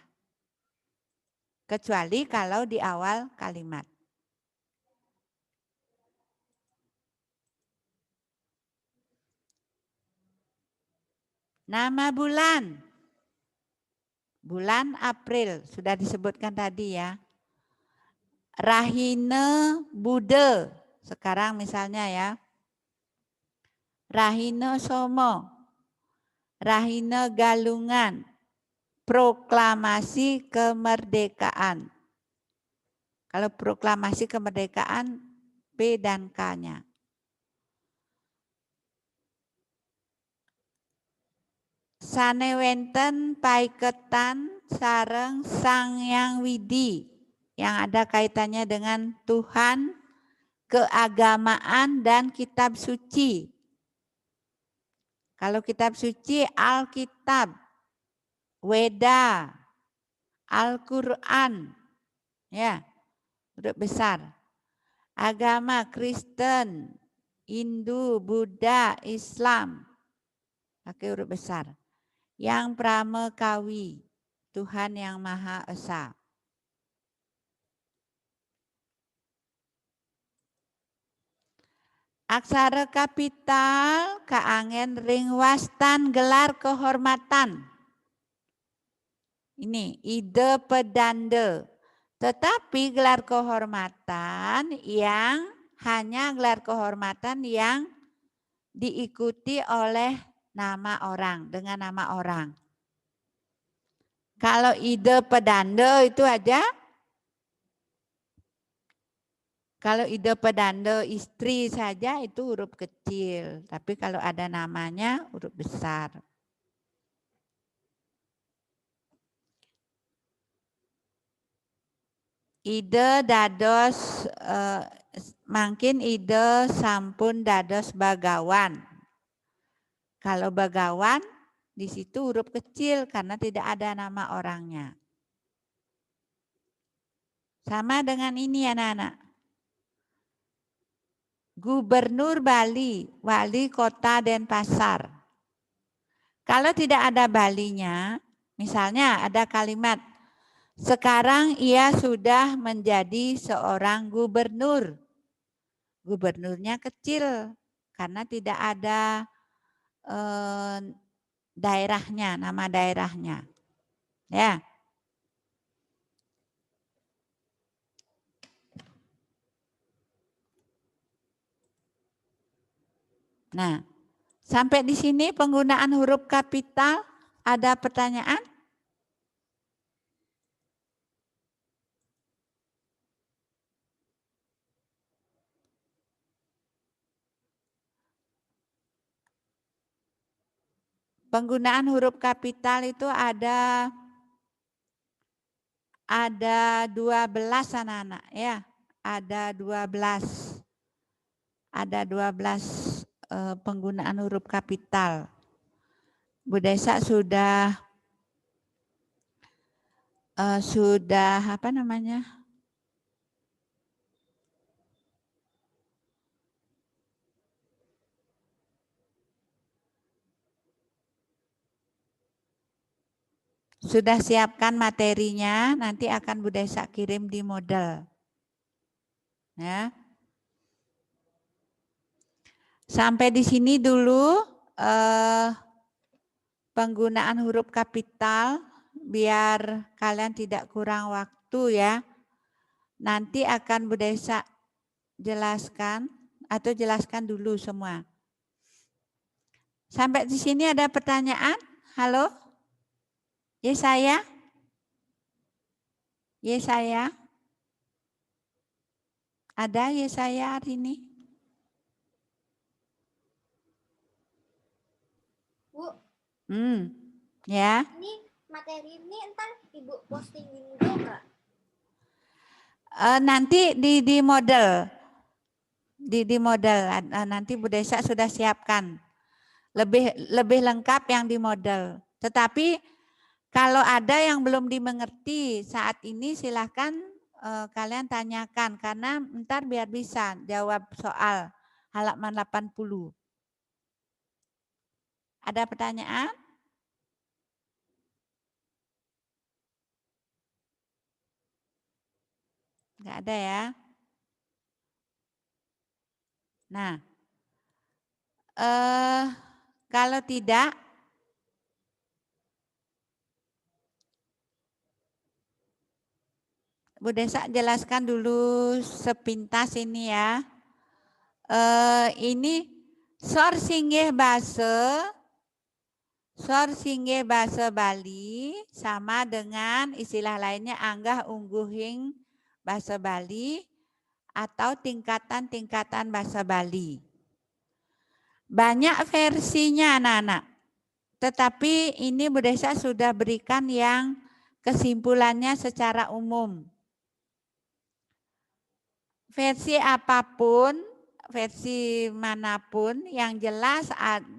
Kecuali kalau di awal kalimat. Nama bulan. Bulan April, sudah disebutkan tadi ya. Rahina Bude, sekarang misalnya ya. Rahina Somo, Rahina Galungan, proklamasi kemerdekaan. Kalau proklamasi kemerdekaan, P dan K-nya. Sanewenten paiketan sareng Sang Yang Widi yang ada kaitannya dengan Tuhan, keagamaan dan kitab suci. Kalau kitab suci Alkitab, Weda, Al-Quran, ya, huruf besar. Agama Kristen, Hindu, Buddha, Islam, pakai huruf besar. Yang Pramekawi, Tuhan yang Maha Esa. Aksara kapital keangen ring wastan gelar kehormatan. Ini ide pedanda. Tetapi gelar kehormatan yang hanya gelar kehormatan yang diikuti oleh nama orang, dengan nama orang. Kalau ide pedanda itu aja, kalau ide pedanda istri saja itu huruf kecil. Tapi kalau ada namanya huruf besar. Ide dados mungkin ide sampun dados bagawan. Kalau bagawan di situ huruf kecil karena tidak ada nama orangnya. Sama dengan ini anak-anak. Gubernur Bali, wali kota Denpasar. Kalau tidak ada Balinya, misalnya ada kalimat, sekarang ia sudah menjadi seorang gubernur. Gubernurnya kecil karena tidak ada daerahnya, nama daerahnya. Ya. Nah, sampai di sini penggunaan huruf kapital, ada pertanyaan? Penggunaan huruf kapital itu ada 12 anak-anak ya. Ada 12. Ada 12 penggunaan huruf kapital. Bu Desa sudah apa namanya? Sudah siapkan materinya, nanti akan Bu Desa kirim di model. Ya. Sampai di sini dulu penggunaan huruf kapital biar kalian tidak kurang waktu ya. Nanti akan Bu Desa jelaskan atau jelaskan dulu semua. Sampai di sini ada pertanyaan? Halo? Yesaya? Yesaya? Ada Yesaya hari ini? Bu, ya. ini materi ini entar Ibu posting di Moodle nggak? Nanti di model. Di model. Nanti Bu Desa sudah siapkan. Lebih lengkap yang di model. Tetapi kalau ada yang belum dimengerti saat ini silahkan kalian tanyakan karena ntar biar bisa jawab soal halaman 80. Ada pertanyaan? Enggak ada ya. Nah, kalau tidak Bu Desa jelaskan dulu sepintas ini ya. Ini sor singgih basa Bali sama dengan istilah lainnya anggah ungguhing basa Bali atau tingkatan-tingkatan bahasa Bali. Banyak versinya anak-anak. Tetapi ini Bu Desa sudah berikan yang kesimpulannya secara umum. Versi apapun, versi manapun yang jelas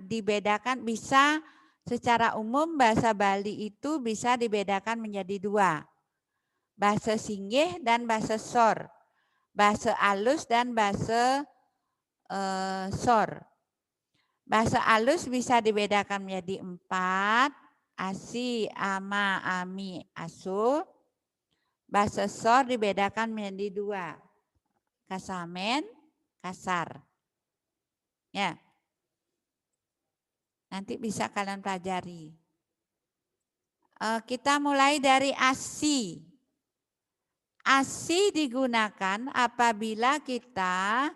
dibedakan bisa secara umum bahasa Bali itu bisa dibedakan menjadi 2. Bahasa Singgih dan bahasa Sor. Bahasa alus dan bahasa Sor. Bahasa alus bisa dibedakan menjadi 4. Asi, ama, ami, asu. Bahasa Sor dibedakan menjadi 2. Kasamen, kasar. Ya. Nanti bisa kalian pelajari. Kita mulai dari asi. Asi digunakan apabila kita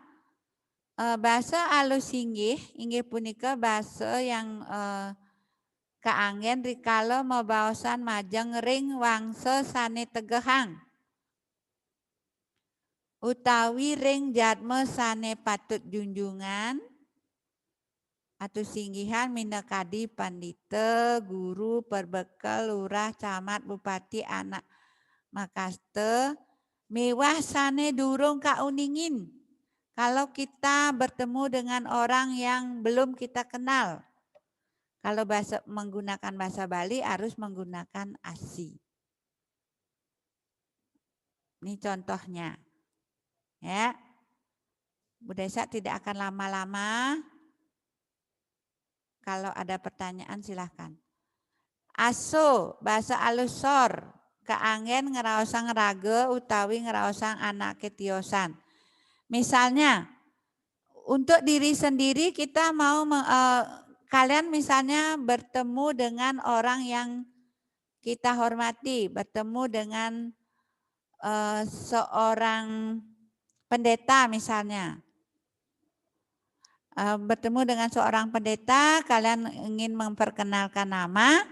Basa alus inggih punika basa yang kaanggen rikala mabaosan majeng ring wangsa sane tegehang utawi ring jadma sane patut junjungan atau singgihan minakadi pandita, guru, perbekal, lurah, camat, bupati, anak makaste mewah sane durung kauningin. Kalau kita bertemu dengan orang yang belum kita kenal. Kalau menggunakan bahasa Bali harus menggunakan asi. Ini contohnya. Ya. Bu Desa tidak akan lama-lama. Kalau ada pertanyaan silahkan. Aso, bahasa alusor. Kaanggen ngeraosang raga utawi ngeraosang anak ketiosan. Misalnya, untuk diri sendiri kita mau, kalian misalnya bertemu dengan orang yang kita hormati, bertemu dengan seorang pendeta misalnya. Bertemu dengan seorang pendeta, kalian ingin memperkenalkan nama,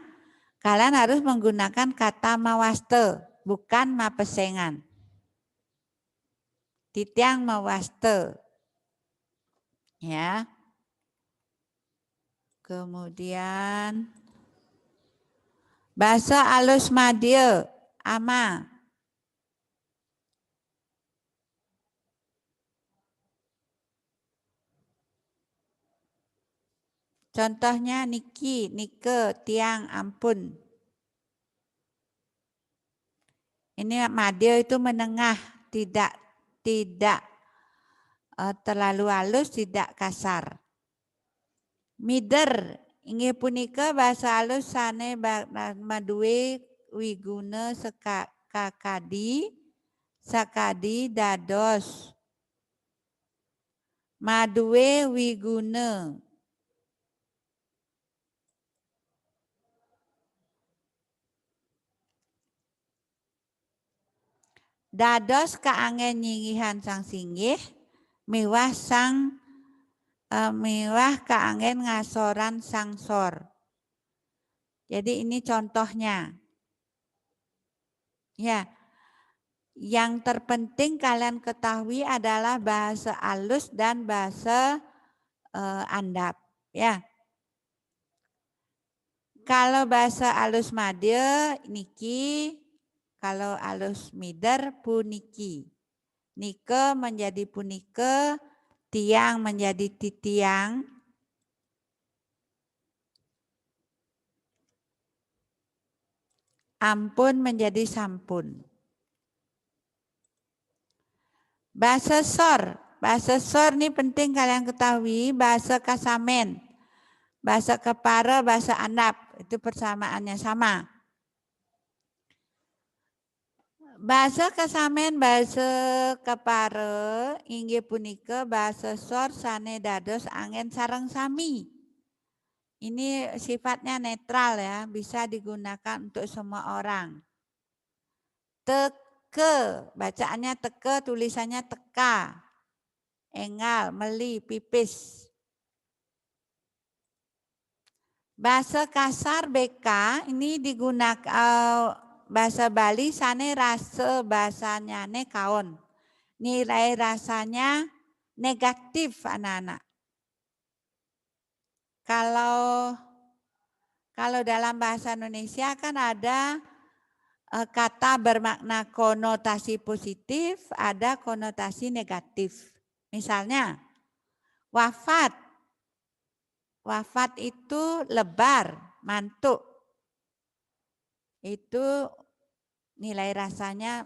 kalian harus menggunakan kata mawaste, bukan mapesengan. Titiang mawaste. Ya. Kemudian bahasa alus madya, ama. Contohnya niki, nike, tiang, ampun. Ini madya itu menengah, tidak terlalu halus, tidak kasar. Mider, inggih punika bahasa halus sane maduwe wiguna sakadi dados. Maduwe wiguna. Dados kaanggen nyinggihan sang singgih, miwah kaanggen ngasoran sang sor. Jadi ini contohnya. Ya, yang terpenting kalian ketahui adalah bahasa alus dan bahasa andap. Ya. Kalau bahasa alus madya niki, kalau alus mider puniki. Nike menjadi punike, tiang menjadi titiang. Ampun menjadi sampun. Bahasa sor ini penting kalian ketahui, bahasa kasamen, bahasa kepara, bahasa andap, itu persamaannya sama. Bahasa kasamen, bahasa kepara, inggih punika bahasa sor sane dados angin sareng sami. Ini sifatnya netral ya, bisa digunakan untuk semua orang. Teke, bacaannya teke, tulisannya teka. Engal, meli, pipis. Bahasa kasar BK ini digunakan bahasa Bali sane rasa bahasanya ne kaon. Nilai rasanya negatif anak-anak. Kalau dalam bahasa Indonesia kan ada kata bermakna konotasi positif, ada konotasi negatif. Misalnya wafat. Wafat itu lebar, mantuk. Itu nilai rasanya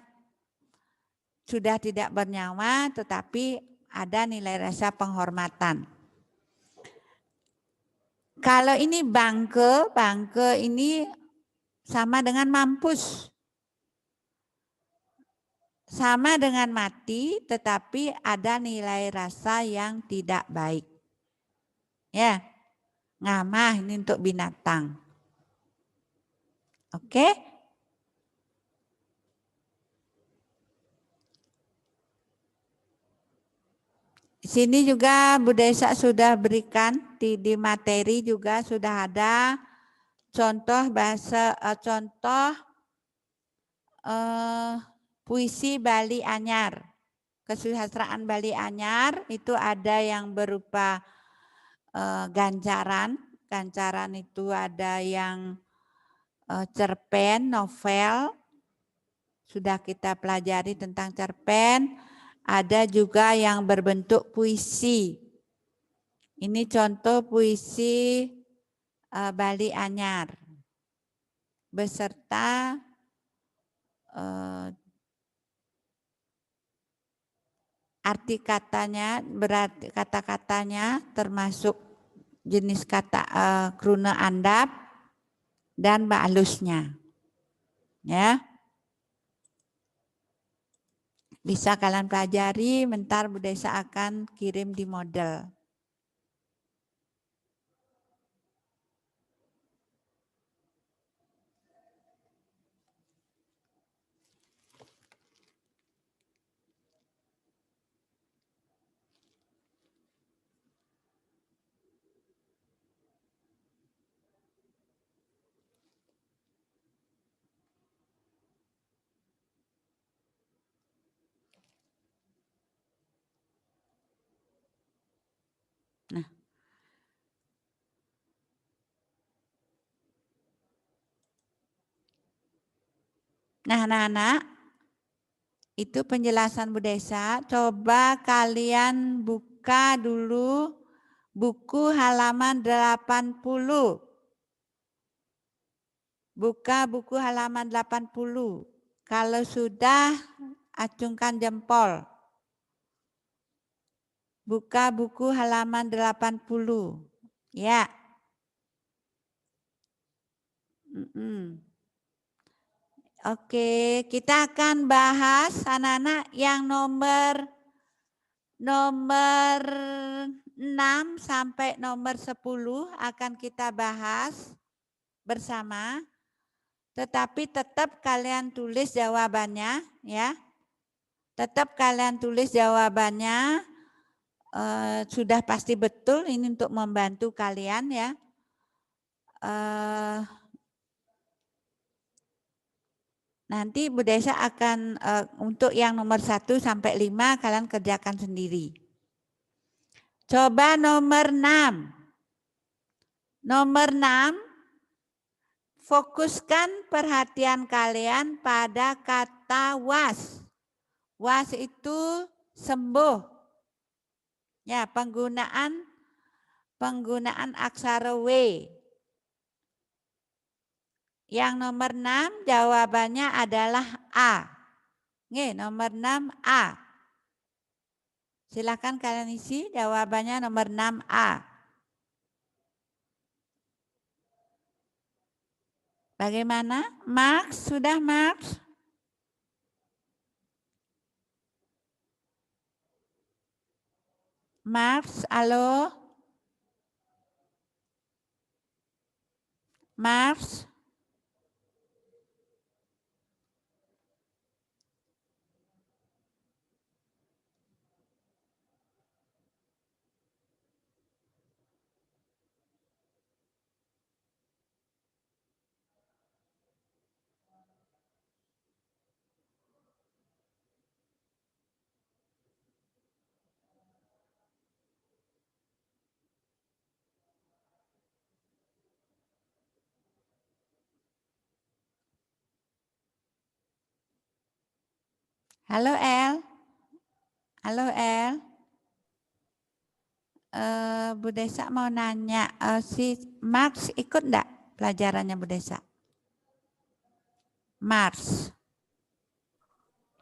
sudah tidak bernyawa tetapi ada nilai rasa penghormatan. Kalau ini bangke ini sama dengan mampus. Sama dengan mati tetapi ada nilai rasa yang tidak baik. Ya, ngamah ini untuk binatang. Oke? sini juga Bu Desa sudah berikan di materi juga sudah ada contoh bahasa puisi Bali Anyar. Kesusastraan Bali Anyar itu ada yang berupa gancaran. Gancaran itu ada yang cerpen, novel. Sudah kita pelajari tentang cerpen. Ada juga yang berbentuk puisi. Ini contoh puisi Bali Anyar. Beserta arti katanya, berarti kata-katanya termasuk jenis kata kruna andap dan ba'alusnya. Ya. Bisa kalian pelajari, bentar Bu Desa akan kirim di model. Nah, anak-anak, itu penjelasan Bu Desa. Coba kalian buka dulu buku halaman 80. Buka buku halaman 80. Kalau sudah, acungkan jempol. Buka buku halaman 80. Ya. Oke, kita akan bahas anak-anak yang nomor 6 sampai nomor 10 akan kita bahas bersama. Tetapi tetap kalian tulis jawabannya ya. Tetap kalian tulis jawabannya. Sudah pasti betul, ini untuk membantu kalian ya. Nanti Bu Desa akan untuk yang nomor 1 sampai 5 kalian kerjakan sendiri. Coba nomor 6. Nomor 6, fokuskan perhatian kalian pada kata was. Was itu sembuh. Ya, penggunaan aksara W. Yang nomor 6 jawabannya adalah A. Nih, nomor 6 A. Silakan kalian isi jawabannya nomor 6 A. Bagaimana? Max, sudah Max? Max, halo? Max? Halo El? Halo El? Bu Desa mau nanya, si Max ikut enggak pelajarannya Bu Desa? Mars.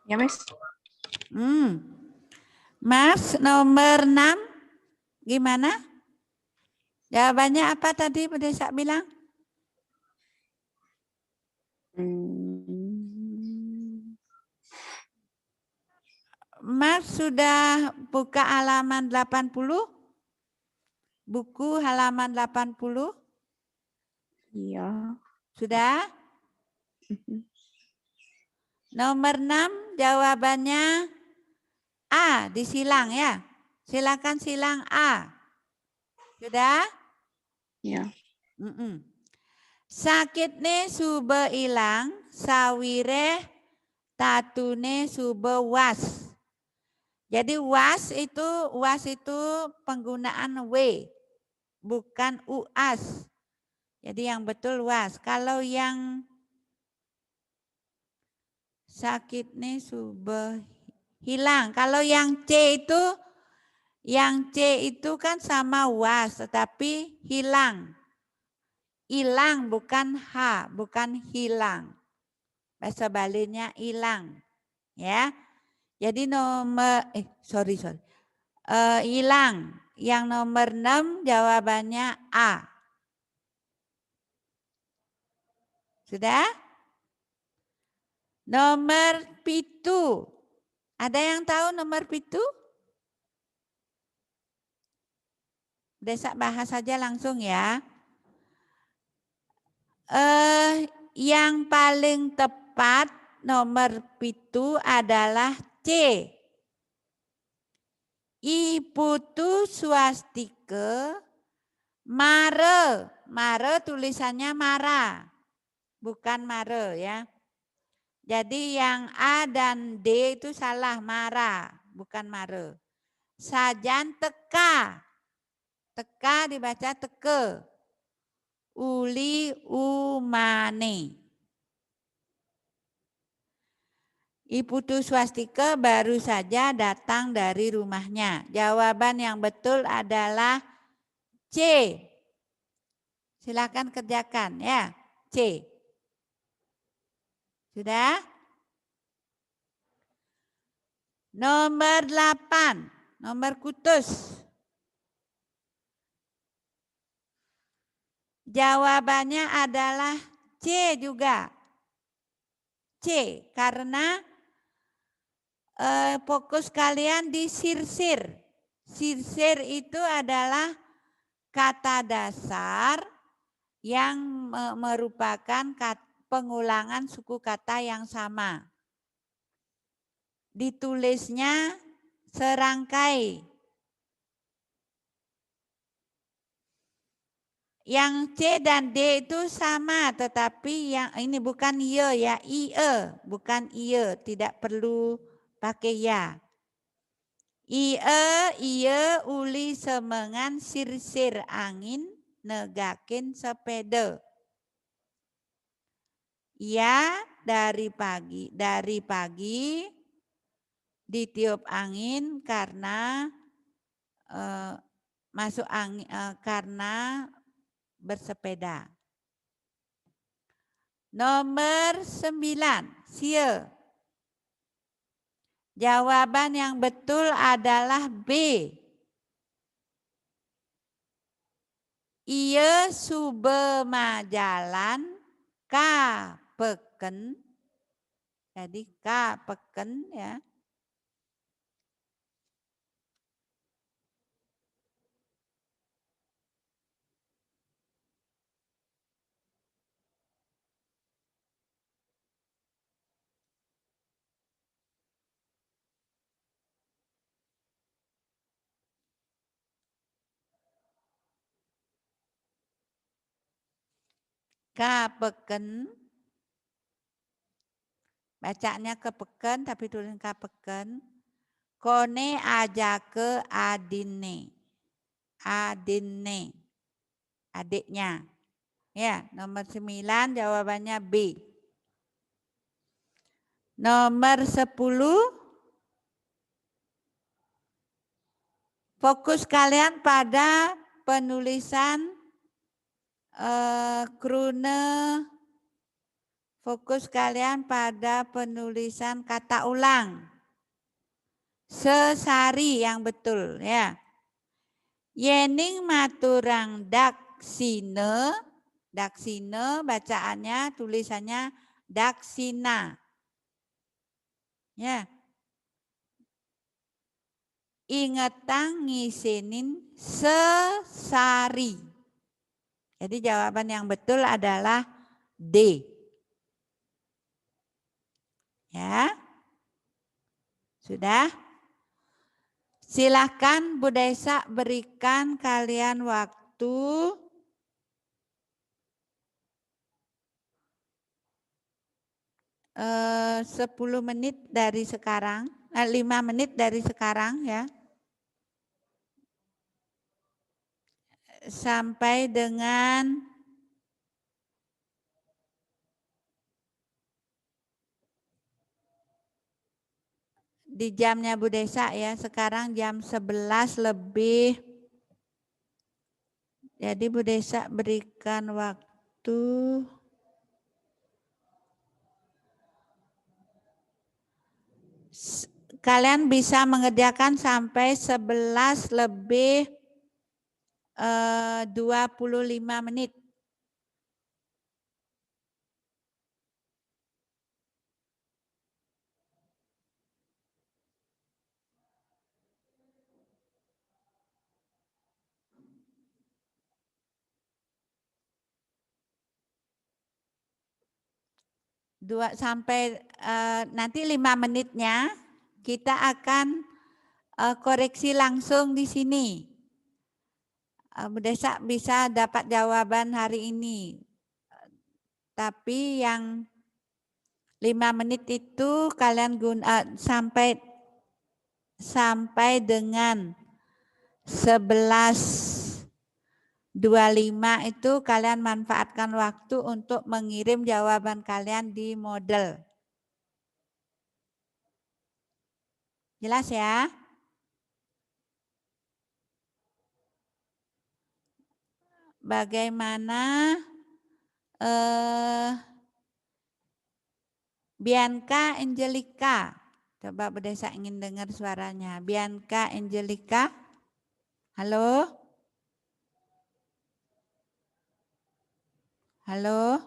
Ya, Miss. Mas nomor 6 gimana? Jawabannya apa tadi Bu Desa bilang? Mas sudah buka halaman 80? Buku halaman 80? Iya. Sudah? Nomor 6 jawabannya A, disilang ya. Silakan silang A. Sudah? Ya. Sakitne sube ilang, sawire tatune sube was. Jadi was itu penggunaan W, bukan uas. Jadi yang betul was. Kalau yang sakitne sube hilang. Kalau yang C itu kan sama was, tetapi hilang. Hilang bukan H, bukan hilang. Bahasa Balinya hilang. Ya. Jadi hilang. Yang nomor 6 jawabannya A. Sudah? Nomor 7. Ada yang tahu nomor 7? Desa bahas saja langsung ya. Yang paling tepat nomor 7 adalah C. Iputu swastike mare. Mare tulisannya mara. Bukan mare ya. Jadi yang A dan D itu salah, mara. Bukan mare. Sajan teka. Teka dibaca teke. Uli umane. Iputu swastika baru saja datang dari rumahnya. Jawaban yang betul adalah C. Silakan kerjakan ya. C. Sudah? Nomor 8. Nomor kutus. Jawabannya adalah C juga. C. Karena fokus kalian di sirsir. Sirsir itu adalah kata dasar yang merupakan pengulangan suku kata yang sama. Ditulisnya serangkai. Yang C dan D itu sama, tetapi yang ini bukan ye ya, ie, bukan ie, tidak perlu pakai ya. Ie uli semengan sirsir angin negakin sepeda. Ya dari pagi ditiup angin karena masuk angin karena bersepeda. Nomor 9, sie. Jawaban yang betul adalah B. Ieu sube majalan ka peken. Jadi ka peken ya. Kapeken, bacanya kepeken tapi tulisan kapeken. Kone aja ke adine, adine, adiknya. Ya, nomor 9 jawabannya B. Nomor 10, fokus kalian pada penulisan krune. Fokus kalian pada penulisan kata ulang. Sesari yang betul ya. Yening maturang daksine. Daksine bacaannya tulisannya daksina. Ya. Ingetang ngisinin sesari. Jadi jawaban yang betul adalah D. Ya. Sudah? Silakan Bu Desa berikan kalian waktu 10 menit dari sekarang, 5 menit dari sekarang ya. Sampai dengan di jamnya Bu Desa ya, sekarang jam 11 lebih. Jadi Bu Desa berikan waktu kalian bisa mengerjakan sampai 11 lebih 25 menit. Sampai nanti 5 menitnya kita akan koreksi langsung di sini. Bu Desa bisa dapat jawaban hari ini. Tapi yang 5 menit itu kalian sampai dengan 11.25 itu kalian manfaatkan waktu untuk mengirim jawaban kalian di model. Jelas ya? Bagaimana Bianca Angelica? Coba Bu Desa ingin dengar suaranya. Bianca Angelica? Halo? Halo?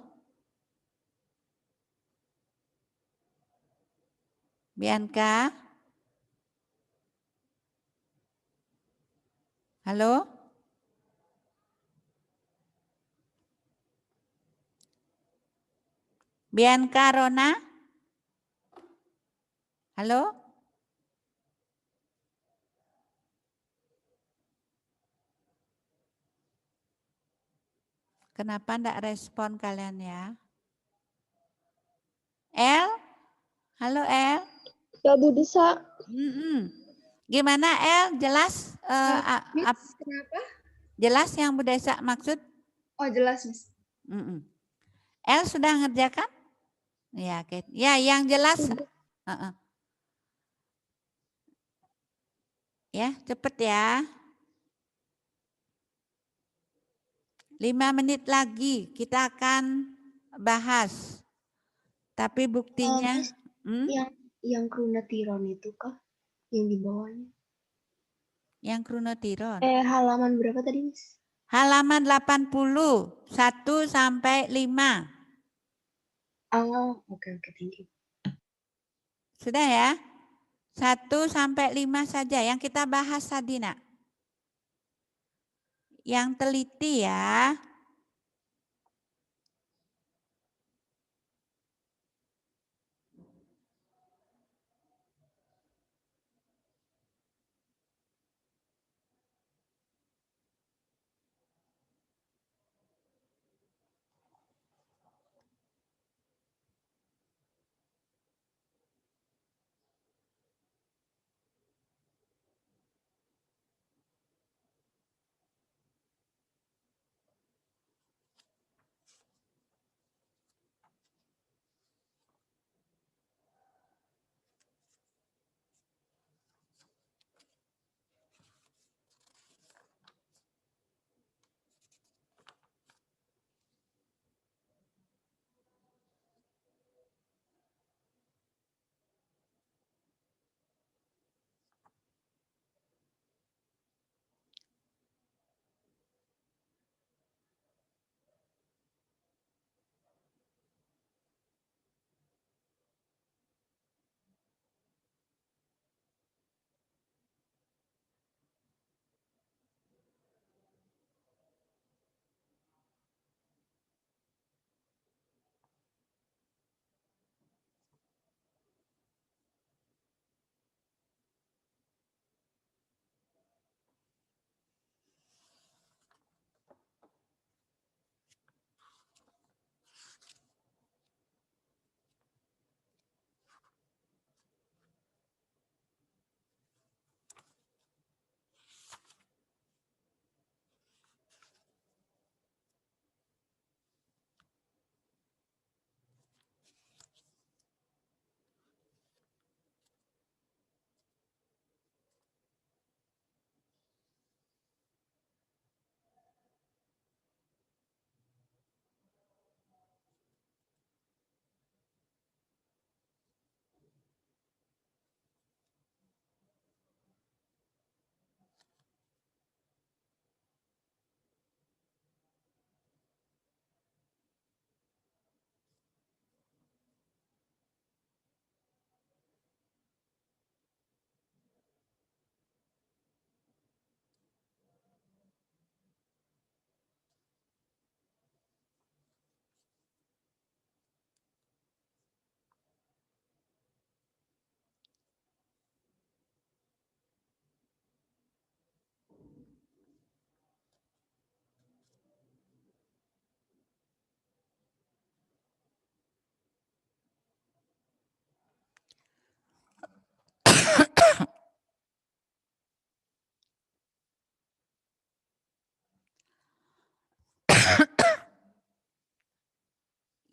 Bianca? Halo? Bianca Rona? Halo? Kenapa enggak respon kalian ya? El? Halo El? Ya Bu Desa. Gimana El? Jelas? Miss, kenapa? Jelas yang Bu Desa maksud? Oh jelas Miss. El sudah ngerjakan? Ya, oke. Ya, yang jelas. Ya, cepet ya. 5 menit lagi kita akan bahas. Tapi buktinya. Miss, yang Krunatiron itu kah? Yang di bawahnya? Yang Krunatiron. Halaman berapa tadi Miss? Halaman 80, 1 sampai 5. Oh, oke, thank you. Sudah ya? 1 sampai 5 saja yang kita bahas tadi, Nak. Yang teliti ya.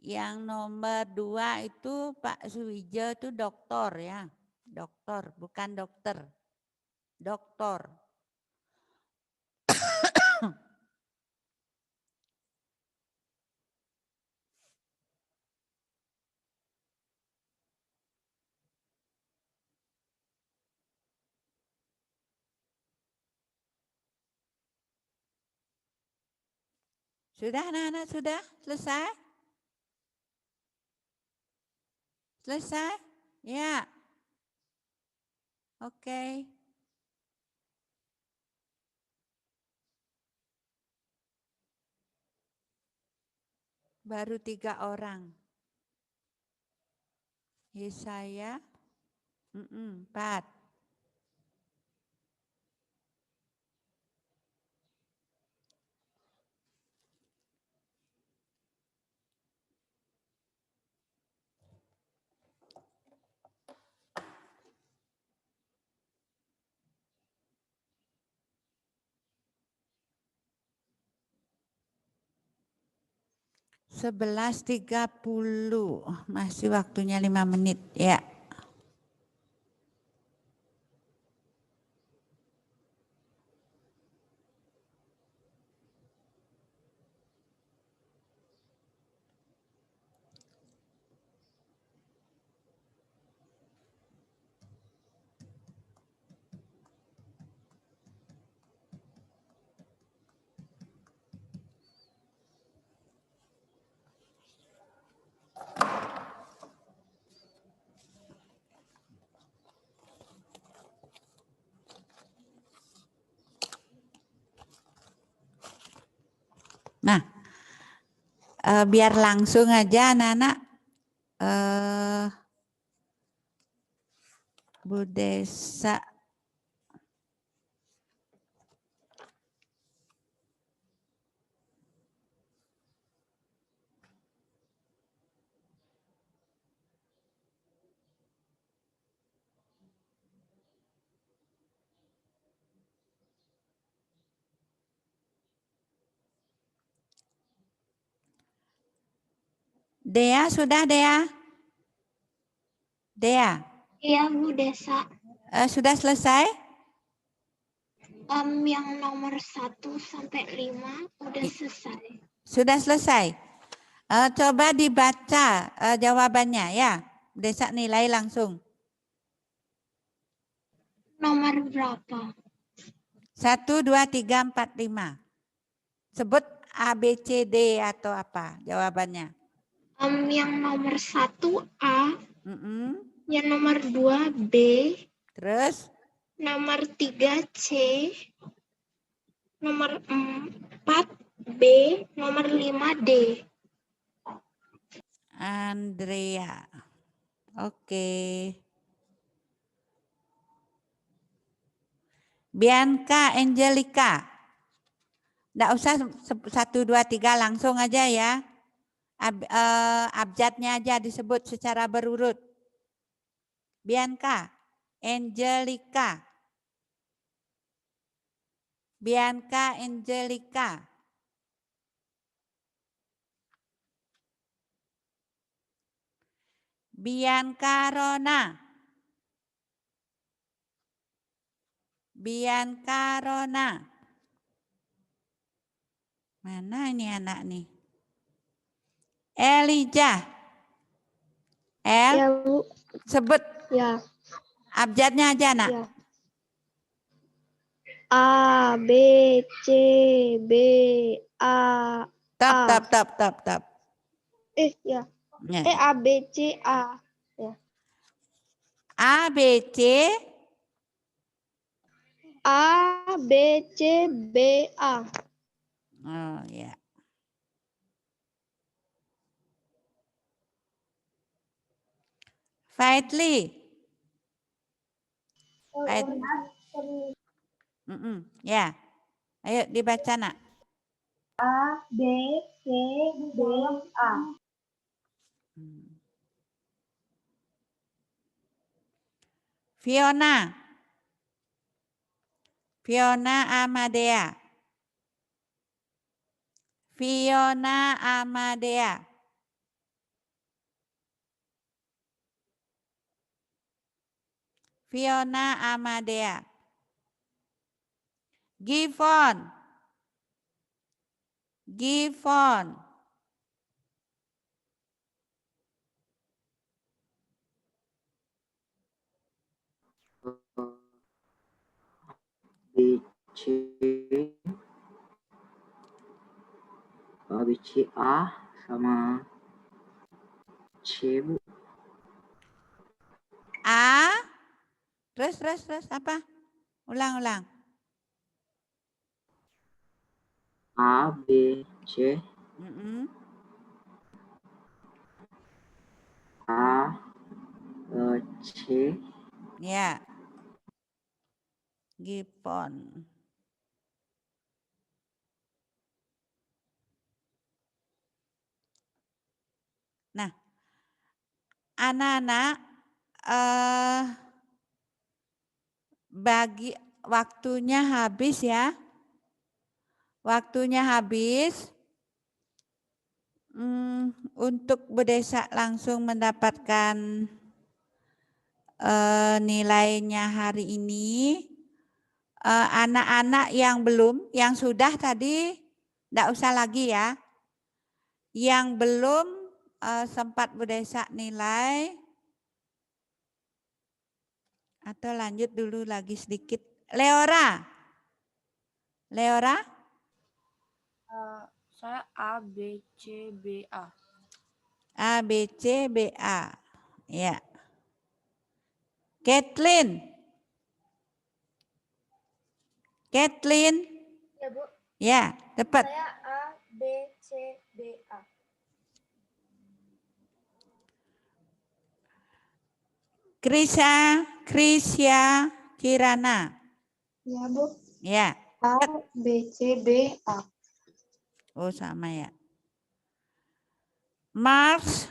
yang nomor 2 itu Pak Suwijo itu doktor ya. Doktor, bukan dokter. Doktor. Sudah anak-anak, sudah selesai? Selesai? Ya. Oke. Baru 3 orang. Yesaya 4. - 11.30. Masih waktunya 5 menit ya. Nah, biar langsung aja anak-anak. Bu Desa. Dea, sudah Dea? Dea? Iya, Bu Desa. Sudah selesai? Yang nomor 1 sampai 5 udah selesai. Sudah selesai? Coba dibaca jawabannya ya. Desa nilai langsung. Nomor berapa? 1, 2, 3, 4, 5. Sebut A, B, C, D atau apa jawabannya. Yang nomor 1 A. Yang nomor 2 B. Terus? Nomor 3 C. Nomor 4 B. Nomor 5 D. Andrea. Oke. Bianca Angelica. Nggak usah 1, 2, 3 langsung aja ya. Abjadnya aja disebut secara berurut. Bianca Angelica. Bianca Angelica. Bianca Rona. Bianca Rona. Mana ini anak nih? Elijah. Ya, Bu. Sebut. Ya. Abjadnya aja, nak. Ya. A, B, C, B, A, Tap. Ya. Ya. A, B, C, A. Ya. A, B, C. A, B, C, B, A. Oh, ya. Faitli. Ya. Ayo dibaca, nak. A, B, C, B, A. Fiona. Fiona Amadea. Fiona Amadea. Fiona Amadea. Givon. Givon. B, C, B, C, A, sama C, Bu. A. Terus apa? Ulang. A, B, C, A, C. Ya. Givon. Nah, anak-anak bagi waktunya habis ya. Waktunya habis. Untuk berdesa langsung mendapatkan nilainya hari ini. Anak-anak yang belum, yang sudah tadi tidak usah lagi ya. Yang belum sempat berdesa nilai. Atau lanjut dulu lagi sedikit. Leora. Saya A, B, C, B, A. A, B, C, B, A. Ya. Kathleen. Ya, Bu. Ya, tepat. Saya A, B, C, B, A. Krisya Kirana. Ya, Bu. Ya. A, B, C, B, A. Oh, sama ya. Mars.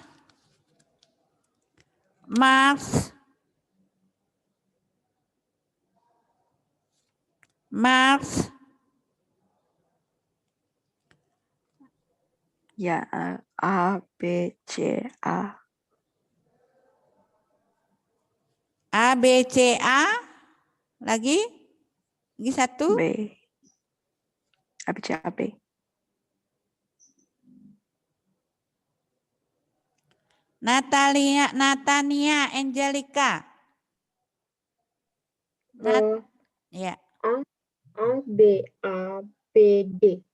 Ya, A, B, C, A. A, B, C, A. Lagi satu. B. A, B, C, A, B. Natania Angelica. Ya. A, B, A, B, D.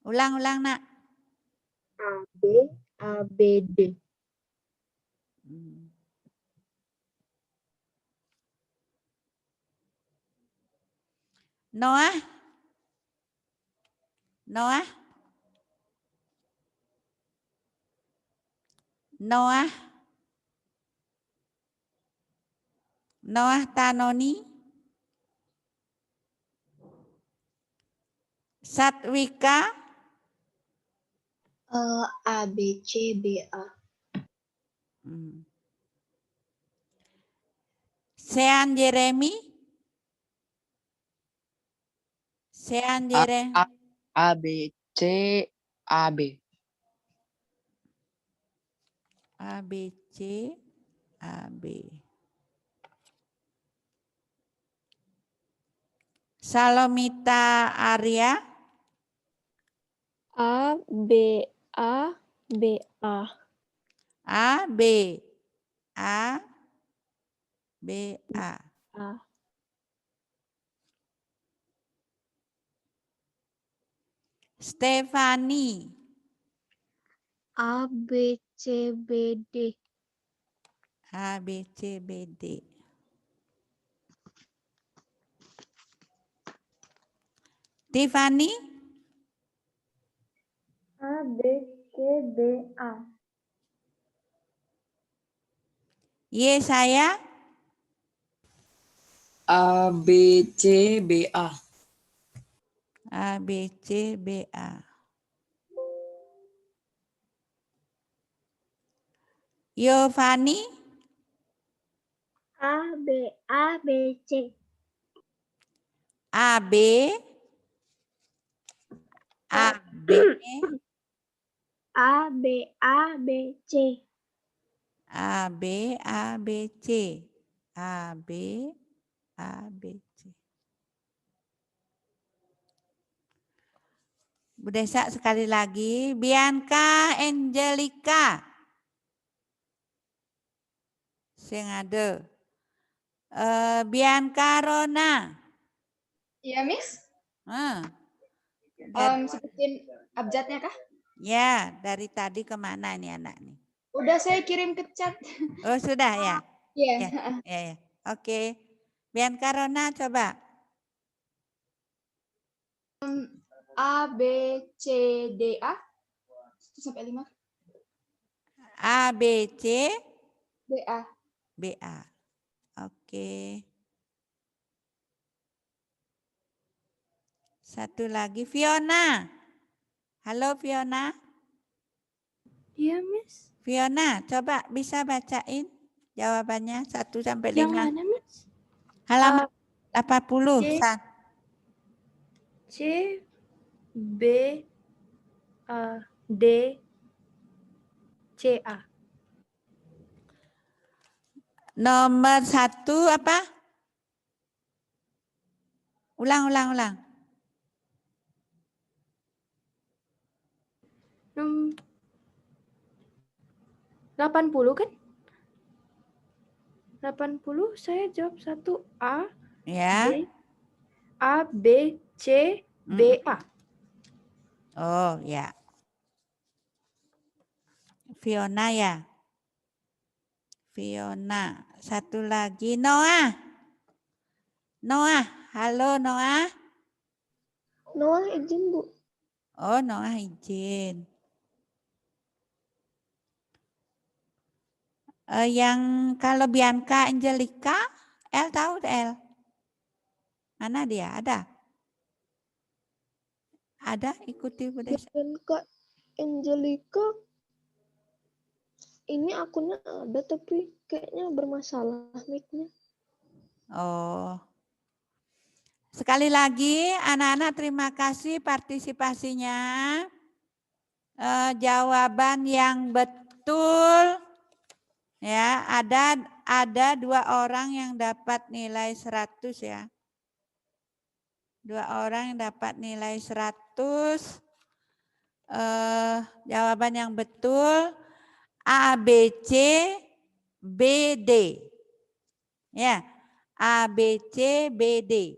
Ulang nak. A, B, D. Noah. Tanoni. Satwika. A, B, C, B, A. Sean Jeremy. A, B, C, A, B. A, B, C, A, B. Salomita Arya. A, B, A, B, A. A, B, A, B, A. Stefani. A, B, C, B, D. A, B, C, B, D. Tiffany. A, B, C, B, A. Yesaya. A, B, C, B, A. A, B, C, B, A. Giovanni. A, B, C. A, B. A, B. A, B, C. A, B, A, B, C. A, B, A, B, C. Bu Desa sekali lagi. Bianca Angelica. Sing ada. Bianca Rona. Iya, Miss. Dari, Sebutin abjadnya kah? ya, dari tadi kemana nih anak nih? Udah saya kirim ke chat. Oh, sudah ya? Iya. Ya. Oke. Bianca Rona coba. A, B, C, D, A. 1-5. A, B, C, D, A. B, A. Oke. Satu lagi, Fiona. Halo, Fiona. Iya, Miss. Fiona, coba bisa bacain jawabannya 1 sampai 5. Yang mana, Miss? Halaman 80. C, B, A, D, C, A. Nomor 1 apa? Ulang. 80 kan? 80 saya jawab 1 A, Ya. B, A, B, C, B, A. Oh, ya. Fiona ya. Fiona. Satu lagi, Noah. Halo Noah. Noah izin, Bu. Oh, Noah izin. Yang kalau Bianca Angelica, El tahu El? Mana dia? Ada ikuti Bu Desa. Bianca Angelica ini akunnya ada tapi kayaknya bermasalah mic-nya. Oh. Sekali lagi anak-anak terima kasih partisipasinya. Jawaban yang betul ya, ada 2 orang yang dapat nilai 100 ya. 2 orang yang dapat nilai 100. Jawaban yang betul A, B, C, B, D. Ya, A, B, C, B, D.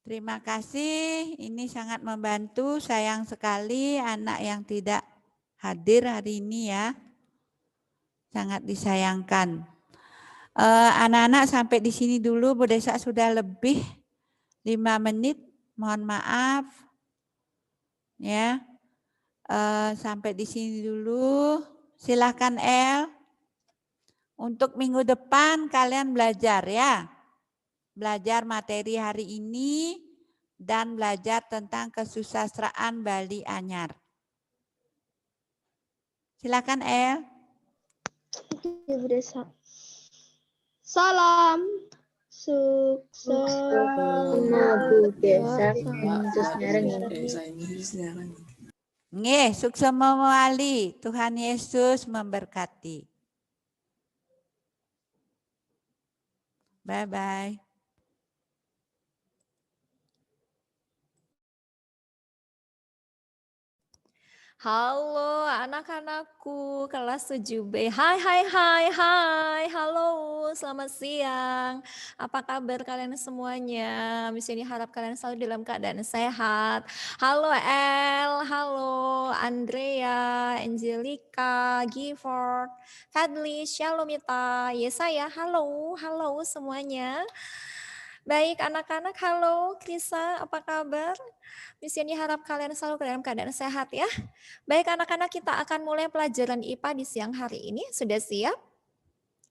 Terima kasih, ini sangat membantu. Sayang sekali anak yang tidak hadir hari ini ya. Sangat disayangkan. Anak-anak sampai di sini dulu, Bu Desa sudah lebih 5 menit. Mohon maaf. Ya. Sampai di sini dulu. Silakan El. Untuk minggu depan kalian belajar ya. Belajar materi hari ini dan belajar tentang kesusastraan Bali Anyar. Silakan El. Oke, Bu Desa. Salam sukses. Bu Desa, khususnya Nggih, sukses mewali. Tuhan Yesus memberkati. Bye-bye. Halo anak-anakku kelas 7B. Hai. Halo, selamat siang. Apa kabar kalian semuanya? Miss ini harap kalian selalu dalam keadaan sehat. Halo El, halo Andrea, Angelica, Gifford, Fadli, Shalomita, Yesaya. Halo semuanya. Baik anak-anak, halo Krisa, apa kabar? Miss ini harap kalian selalu dalam keadaan sehat ya. Baik anak-anak, kita akan mulai pelajaran IPA di siang hari ini. Sudah siap?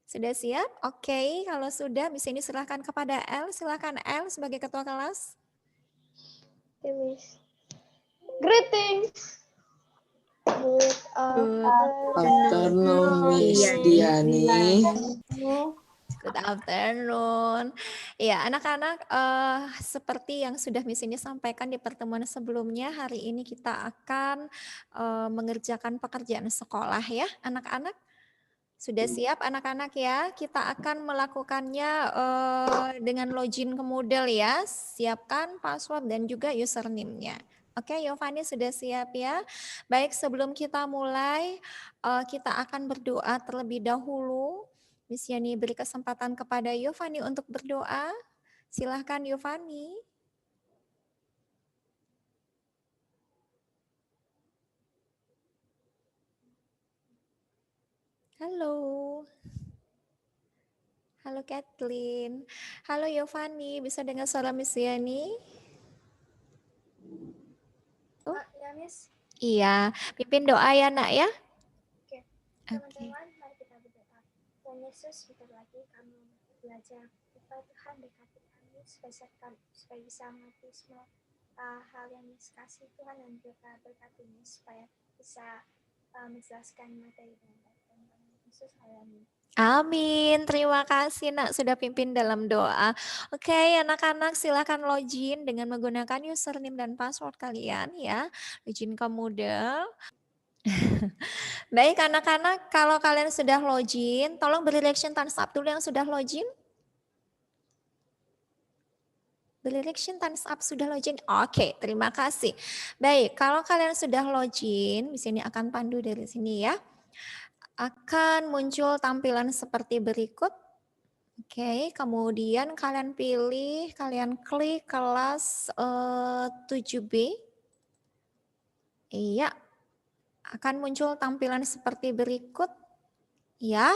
Sudah siap? Oke, kalau sudah Miss ini silahkan kepada El. Silahkan El sebagai ketua kelas. Oke, Miss. Greetings. Good afternoon, Miss Diani. Good afternoon. Ya, anak-anak, seperti yang sudah Miss ini sampaikan di pertemuan sebelumnya, hari ini kita akan mengerjakan pekerjaan sekolah ya, anak-anak. Sudah siap anak-anak ya? Kita akan melakukannya dengan login ke Moodle ya. Siapkan password dan juga username-nya. Oke, Yovani sudah siap ya? Baik, sebelum kita mulai, kita akan berdoa terlebih dahulu. Miss Yani beri kesempatan kepada Yovani untuk berdoa. Silahkan Yovani. Halo. Halo Kathleen. Halo Yovani, bisa dengar suara Miss Yani? Oh. Ya, Miss. Iya, pimpin doa ya nak ya. Oke. Teman-teman, mari kita berdoa. Tuhan Yesus, bentar lagi kami belajar. Supaya Tuhan dekati kami, supaya bisa mengerti semua hal yang Miss kasih Tuhan, dan juga berkati Miss supaya bisa menjelaskan materi dengan baik. Tuhan Yesus, amin. Amin. Terima kasih nak sudah pimpin dalam doa. Oke, anak-anak silakan login dengan menggunakan username dan password kalian ya. Login ke Moodle. Baik anak-anak, kalau kalian sudah login, tolong beri reaction thumbs up dulu yang sudah login. Beri reaction thumbs up sudah login. Oke, terima kasih. Baik, kalau kalian sudah login, di sini akan pandu dari sini ya. Akan muncul tampilan seperti berikut. Oke, kemudian kalian pilih, kalian klik kelas 7B. Iya, akan muncul tampilan seperti berikut. Ya,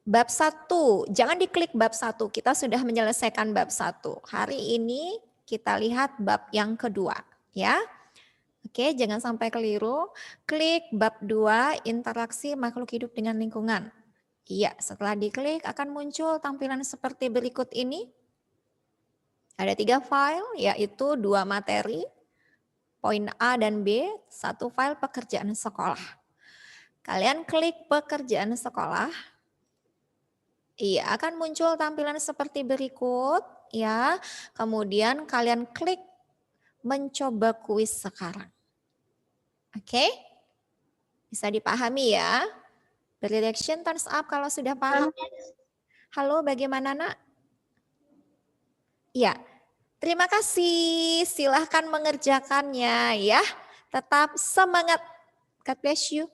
bab 1, jangan diklik bab 1, kita sudah menyelesaikan bab 1. Hari ini kita lihat bab yang kedua. Ya. Oke, jangan sampai keliru. Klik bab 2, interaksi makhluk hidup dengan lingkungan. Iya, setelah diklik akan muncul tampilan seperti berikut ini. Ada 3 file, yaitu 2 materi, poin A dan B, 1 file pekerjaan sekolah. Kalian klik pekerjaan sekolah. Iya, akan muncul tampilan seperti berikut. Ya, kemudian kalian klik mencoba kuis sekarang. Oke, bisa dipahami ya. Beri reaction thumbs up kalau sudah paham. Halo, bagaimana nak? Ya, terima kasih. Silahkan mengerjakannya ya. Tetap semangat. God bless you.